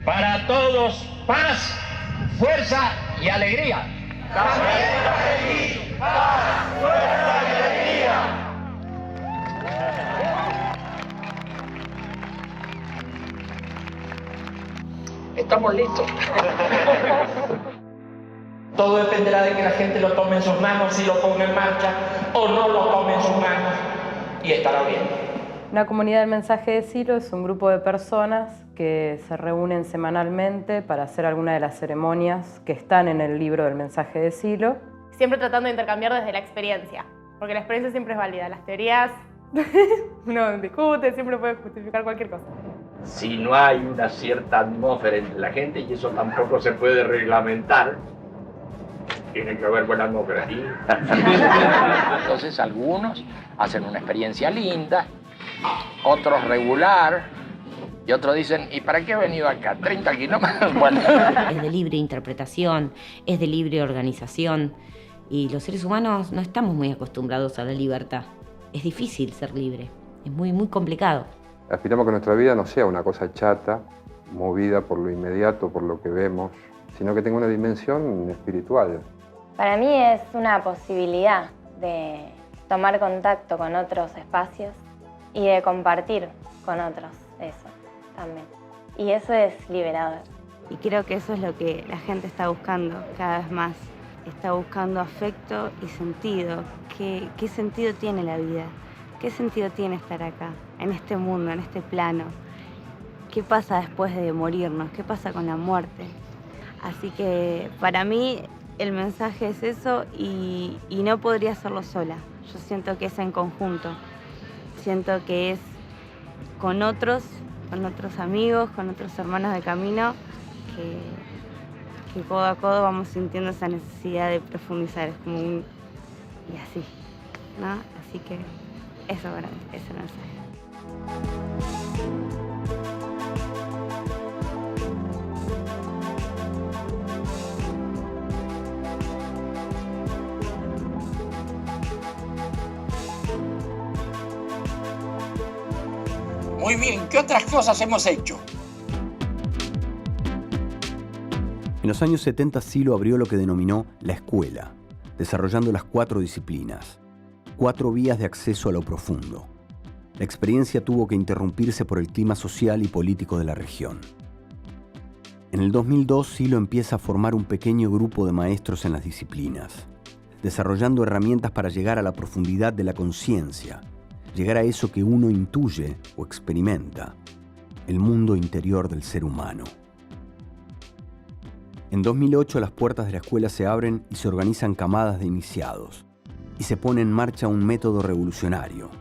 Para todos, paz, fuerza y alegría. Paz, fuerza y alegría. Estamos listos. Todo dependerá de que la gente lo tome en sus manos, si lo ponga en marcha o no lo tome en sus manos, y estará bien. La comunidad del mensaje de Silo es un grupo de personas que se reúnen semanalmente para hacer alguna de las ceremonias que están en el libro del mensaje de Silo. Siempre tratando de intercambiar desde la experiencia, porque la experiencia siempre es válida. Las teorías uno discute, siempre puede justificar cualquier cosa. Si no hay una cierta atmósfera entre la gente, y eso tampoco se puede reglamentar, tiene que haber buena atmósfera. Entonces algunos hacen una experiencia linda, otros regular, y otros dicen, ¿y para qué he venido acá? 30 kilómetros. Bueno. Es de libre interpretación, es de libre organización, y los seres humanos no estamos muy acostumbrados a la libertad. Es difícil ser libre, es muy complicado. Aspiramos que nuestra vida no sea una cosa chata, movida por lo inmediato, por lo que vemos, sino que tenga una dimensión espiritual. Para mí es una posibilidad de tomar contacto con otros espacios y de compartir con otros eso también. Y eso es liberador. Y creo que eso es lo que la gente está buscando cada vez más. Está buscando afecto y sentido. ¿Qué sentido tiene la vida? ¿Qué sentido tiene estar acá, en este mundo, en este plano? ¿Qué pasa después de morirnos? ¿Qué pasa con la muerte? Así que para mí el mensaje es eso y no podría hacerlo sola. Yo siento que es en conjunto. Siento que es con otros amigos, con otros hermanos de camino, que codo a codo vamos sintiendo esa necesidad de profundizar. Es como un... y así, ¿no? Así que eso para mí es el mensaje. Muy bien, ¿qué otras cosas hemos hecho? En los años 70 Silo abrió lo que denominó la escuela, desarrollando las 4 disciplinas, 4 vías de acceso a lo profundo. La experiencia tuvo que interrumpirse por el clima social y político de la región. En el 2002 Silo empieza a formar un pequeño grupo de maestros en las disciplinas, desarrollando herramientas para llegar a la profundidad de la conciencia, llegar a eso que uno intuye o experimenta, el mundo interior del ser humano. En 2008 las puertas de la escuela se abren y se organizan camadas de iniciados, y se pone en marcha un método revolucionario.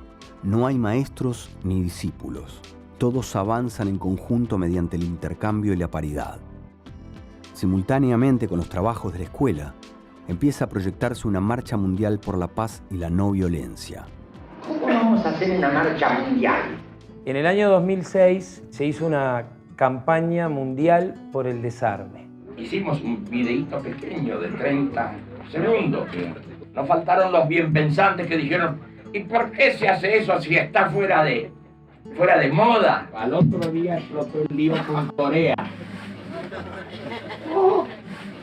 No hay maestros ni discípulos, todos avanzan en conjunto mediante el intercambio y la paridad. Simultáneamente con los trabajos de la escuela, empieza a proyectarse una marcha mundial por la paz y la no violencia. ¿Cómo vamos a hacer una marcha mundial? En el año 2006 se hizo una campaña mundial por el desarme. Hicimos un videíto pequeño de 30 segundos. Nos faltaron los bien pensantes que dijeron, ¿y por qué se hace eso si está fuera de moda? Al otro día explotó el lío con Corea.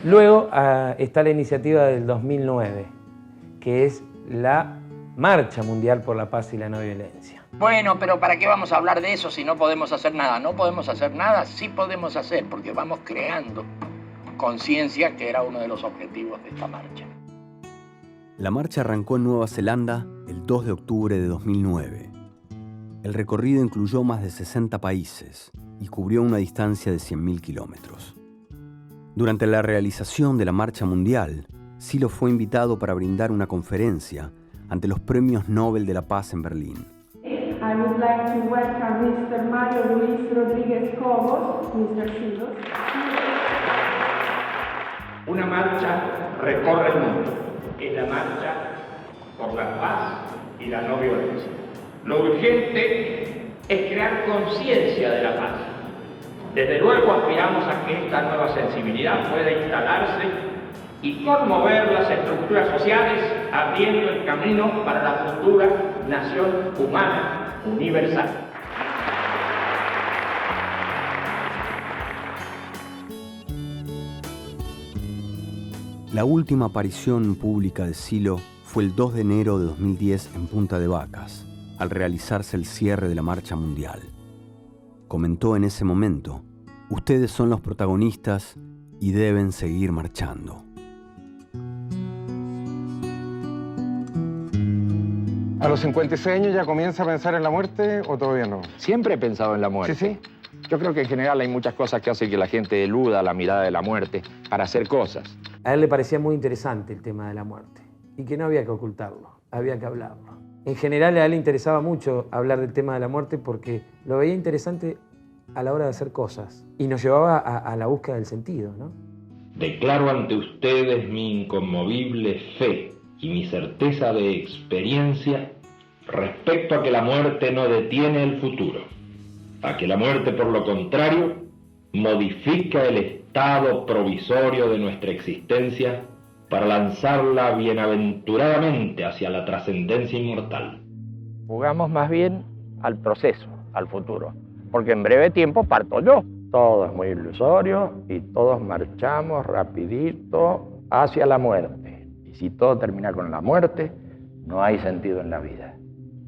Luego está la iniciativa del 2009, que es la Marcha Mundial por la Paz y la No Violencia. Bueno, pero ¿para qué vamos a hablar de eso si no podemos hacer nada? No podemos hacer nada, sí podemos hacer, porque vamos creando conciencia, que era uno de los objetivos de esta marcha. La marcha arrancó en Nueva Zelanda el 2 de octubre de 2009. El recorrido incluyó más de 60 países y cubrió una distancia de 100.000 kilómetros. Durante la realización de la Marcha Mundial, Silo fue invitado para brindar una conferencia ante los Premios Nobel de la Paz en Berlín. I would like to welcome Mr. Mario Luis Rodríguez Cobos, Mr. Silo. Una marcha recorre el mundo. Es la marcha por la paz y la no violencia. Lo urgente es crear conciencia de la paz. Desde luego aspiramos a que esta nueva sensibilidad pueda instalarse y conmover las estructuras sociales, abriendo el camino para la futura nación humana universal. La última aparición pública de Silo fue el 2 de enero de 2010 en Punta de Vacas, al realizarse el cierre de la Marcha Mundial. Comentó en ese momento Ustedes son los protagonistas y deben seguir marchando. ¿A los 56 años ya comienza a pensar en la muerte o todavía no? Siempre he pensado en la muerte. Sí. Yo creo que en general hay muchas cosas que hacen que la gente eluda la mirada de la muerte para hacer cosas. A él le parecía muy interesante el tema de la muerte y que no había que ocultarlo, había que hablarlo. En general a él le interesaba mucho hablar del tema de la muerte porque lo veía interesante a la hora de hacer cosas y nos llevaba a la búsqueda del sentido, ¿no? Declaro ante ustedes mi inconmovible fe y mi certeza de experiencia respecto a que la muerte no detiene el futuro, a que la muerte, por lo contrario, modifica el estado provisorio de nuestra existencia para lanzarla bienaventuradamente hacia la trascendencia inmortal. Jugamos más bien al proceso, al futuro, porque en breve tiempo parto yo. Todo es muy ilusorio y todos marchamos rapidito hacia la muerte. Y si todo termina con la muerte, no hay sentido en la vida,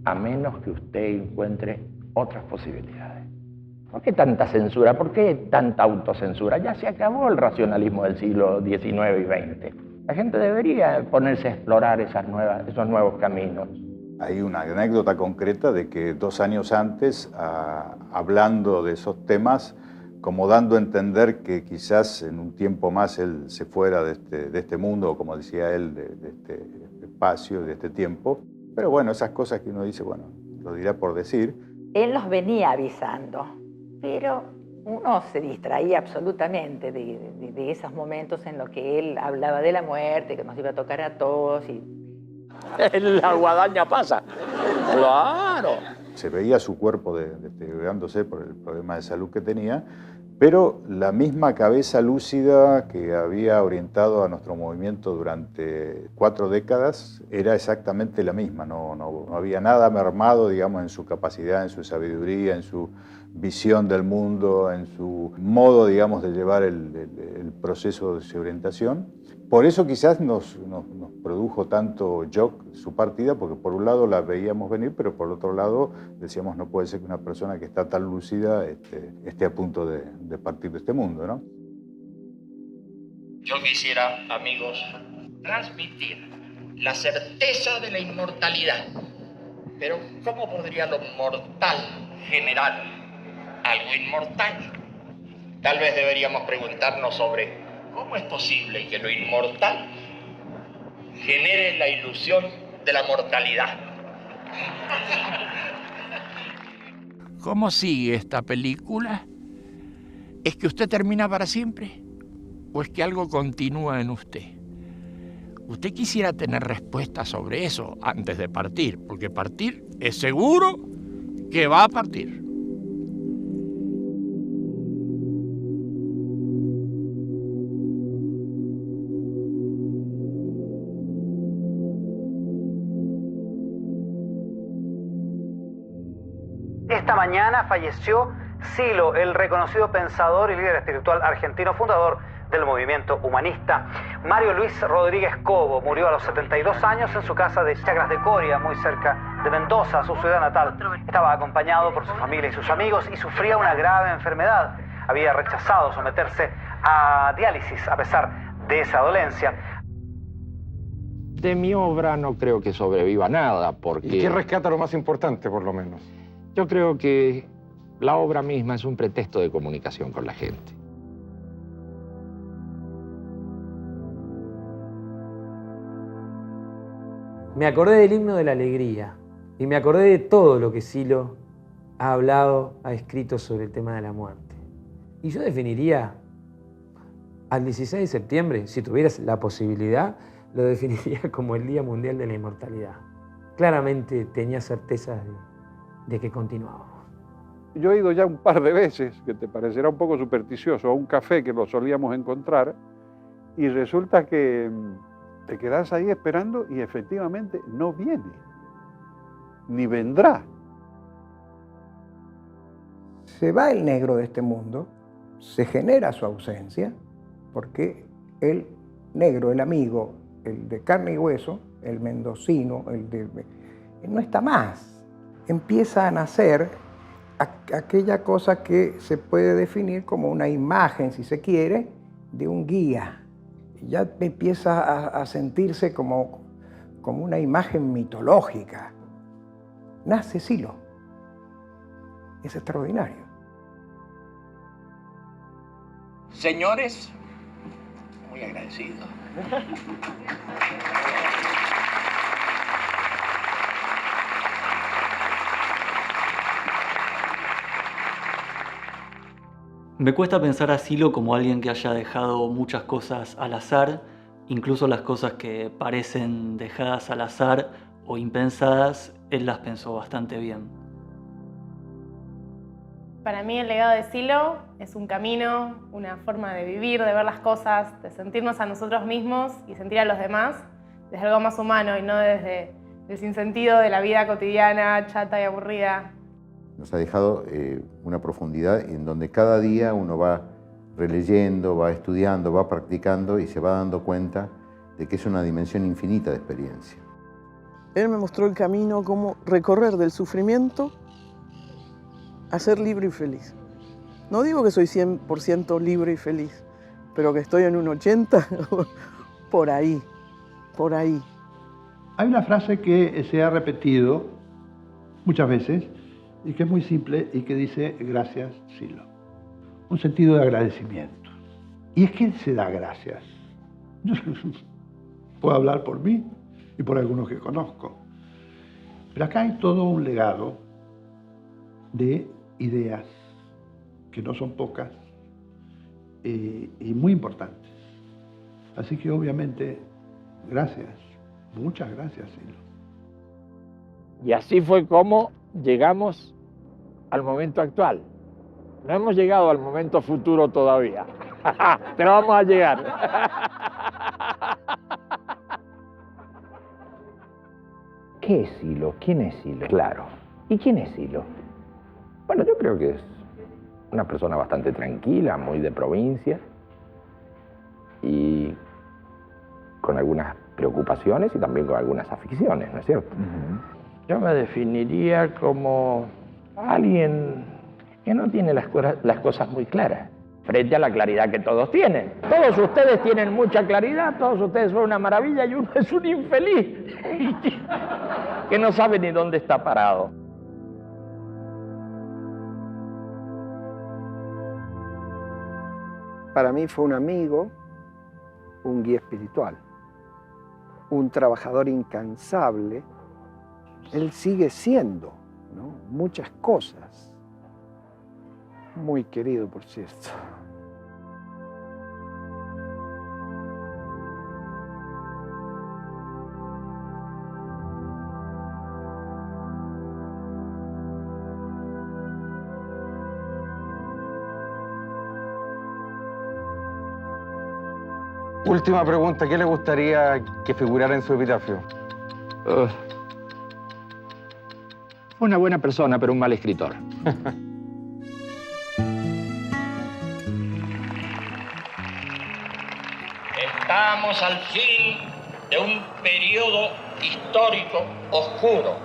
a menos que usted encuentre otras posibilidades. ¿Por qué tanta censura? ¿Por qué tanta autocensura? Ya se acabó el racionalismo del siglo XIX y XX. La gente debería ponerse a explorar esos nuevos caminos. Hay una anécdota concreta de que 2 años antes, hablando de esos temas, como dando a entender que quizás en un tiempo más él se fuera de este mundo, o como decía él, de este espacio, de este tiempo. Pero bueno, esas cosas que uno dice, bueno, lo dirá por decir. Él nos venía avisando, pero uno se distraía absolutamente de esos momentos en los que él hablaba de la muerte, que nos iba a tocar a todos. Y La guadaña pasa. Claro. Se veía su cuerpo deteriorándose por el problema de salud que tenía, pero la misma cabeza lúcida que había orientado a nuestro movimiento durante 4 décadas era exactamente la misma. No había nada mermado, digamos, en su capacidad, en su sabiduría, en su visión del mundo, en su modo, digamos, de llevar el proceso de orientación. Por eso quizás nos produjo tanto shock su partida, porque por un lado la veíamos venir, pero por otro lado decíamos, no puede ser que una persona que está tan lúcida esté a punto de partir de este mundo, ¿no? Yo quisiera, amigos, transmitir la certeza de la inmortalidad. Pero ¿cómo podría lo mortal generar algo inmortal? Tal vez deberíamos preguntarnos sobre ¿cómo es posible que lo inmortal genere la ilusión de la mortalidad? ¿Cómo sigue esta película? ¿Es que usted termina para siempre? ¿O es que algo continúa en usted? Usted quisiera tener respuestas sobre eso antes de partir, porque partir es seguro que va a partir. Esta mañana falleció Silo, el reconocido pensador y líder espiritual argentino, fundador del movimiento humanista. Mario Luis Rodríguez Cobo murió a los 72 años en su casa de Chagras de Coria, muy cerca de Mendoza, su ciudad natal. Estaba acompañado por su familia y sus amigos y sufría una grave enfermedad. Había rechazado someterse a diálisis a pesar de esa dolencia. De mi obra no creo que sobreviva nada, porque... ¿Y qué rescata lo más importante, por lo menos? Yo creo que la obra misma es un pretexto de comunicación con la gente. Me acordé del himno de la alegría y me acordé de todo lo que Silo ha hablado, ha escrito sobre el tema de la muerte. Y yo definiría al 16 de septiembre, si tuvieras la posibilidad, lo definiría como el Día Mundial de la Inmortalidad. Claramente tenía certeza de que continuábamos. Yo he ido ya un par de veces, que te parecerá un poco supersticioso, a un café que lo solíamos encontrar, y resulta que te quedás ahí esperando y efectivamente no viene, ni vendrá. Se va el negro de este mundo, se genera su ausencia, porque el negro, el amigo, el de carne y hueso, el mendocino, no está más. Empieza a nacer aquella cosa que se puede definir como una imagen, si se quiere, de un guía. Ya empieza a sentirse como una imagen mitológica. Nace Silo. Es extraordinario. Señores, muy agradecido. Me cuesta pensar a Silo como alguien que haya dejado muchas cosas al azar, incluso las cosas que parecen dejadas al azar o impensadas, él las pensó bastante bien. Para mí el legado de Silo es un camino, una forma de vivir, de ver las cosas, de sentirnos a nosotros mismos y sentir a los demás desde algo más humano y no desde el sinsentido de la vida cotidiana, chata y aburrida. Nos ha dejado una profundidad en donde cada día uno va releyendo, va estudiando, va practicando y se va dando cuenta de que es una dimensión infinita de experiencia. Él me mostró el camino, cómo recorrer del sufrimiento a ser libre y feliz. No digo que soy 100% libre y feliz, pero que estoy en un 80%, por ahí, por ahí. Hay una frase que se ha repetido muchas veces y que es muy simple y que dice gracias, Silo. Un sentido de agradecimiento. Y es que se da gracias. Yo puedo hablar por mí y por algunos que conozco. Pero acá hay todo un legado de ideas que no son pocas y muy importantes. Así que obviamente, gracias, muchas gracias, Silo. Y así fue como llegamos al momento actual. No hemos llegado al momento futuro todavía, pero vamos a llegar. ¿Qué es Silo? ¿Quién es Silo? Claro. ¿Y quién es Silo? Bueno, yo creo que es una persona bastante tranquila, muy de provincia y con algunas preocupaciones y también con algunas aficiones, ¿no es cierto? Yo me definiría como alguien que no tiene las cosas muy claras, frente a la claridad que todos tienen. Todos ustedes tienen mucha claridad, todos ustedes son una maravilla y uno es un infeliz que no sabe ni dónde está parado. Para mí fue un amigo, un guía espiritual, un trabajador incansable. Él sigue siendo, ¿no?, muchas cosas. Muy querido, por cierto. Última pregunta, ¿qué le gustaría que figurara en su epitafio? Fue una buena persona, pero un mal escritor. Estamos al fin de un periodo histórico oscuro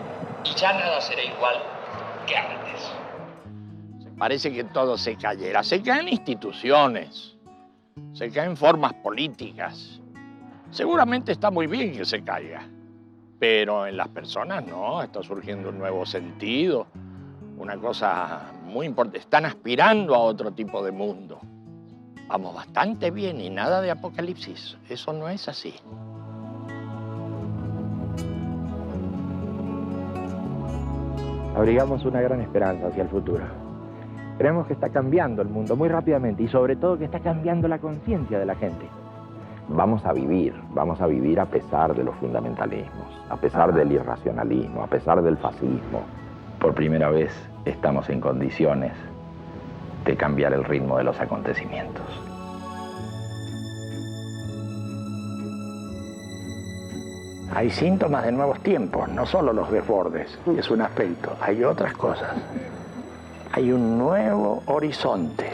y ya nada será igual que antes. Parece que todo se cayera. Se caen instituciones, se caen formas políticas. Seguramente está muy bien que se caiga, pero en las personas no, está surgiendo un nuevo sentido, una cosa muy importante. Están aspirando a otro tipo de mundo. Vamos bastante bien y nada de apocalipsis. Eso no es así. Abrigamos una gran esperanza hacia el futuro. Creemos que está cambiando el mundo muy rápidamente y sobre todo que está cambiando la conciencia de la gente. Vamos a vivir a pesar de los fundamentalismos, a pesar del irracionalismo, a pesar del fascismo. Por primera vez estamos en condiciones de cambiar el ritmo de los acontecimientos. Hay síntomas de nuevos tiempos, no solo los desbordes, es un aspecto, hay otras cosas. Hay un nuevo horizonte.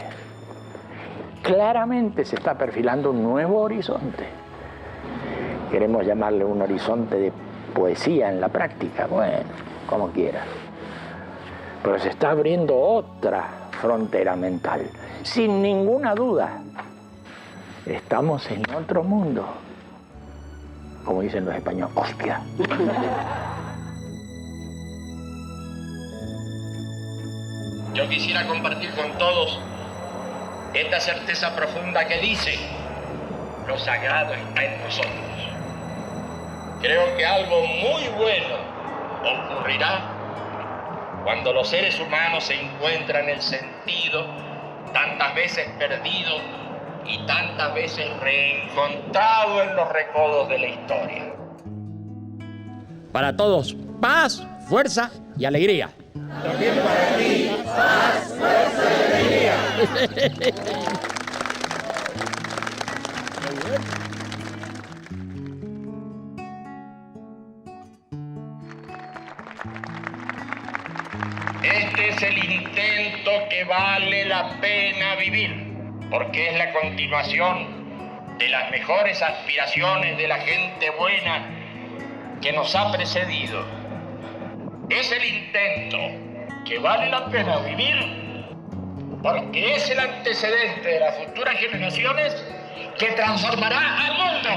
Claramente se está perfilando un nuevo horizonte. Queremos llamarle un horizonte de poesía en la práctica, bueno, como quieras. Pero se está abriendo otra frontera mental, sin ninguna duda. Estamos en otro mundo, como dicen los españoles, hostia. Yo quisiera compartir con todos esta certeza profunda que dice: lo sagrado está en nosotros. Creo que algo muy bueno ocurrirá cuando los seres humanos se encuentran el sentido, tantas veces perdido y tantas veces reencontrado en los recodos de la historia. Para todos, paz, fuerza y alegría. También para ti, paz, fuerza y alegría. Este es el intento que vale la pena vivir, porque es la continuación de las mejores aspiraciones de la gente buena que nos ha precedido. Es el intento que vale la pena vivir, porque es el antecedente de las futuras generaciones que transformará al mundo.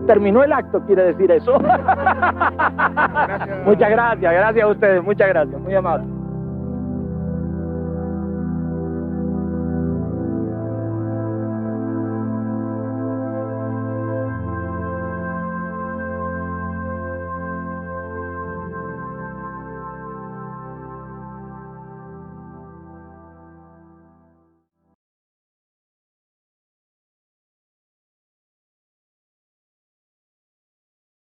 terminó el acto, quiere decir eso. Muchas gracias a ustedes, muchas gracias, muy amable.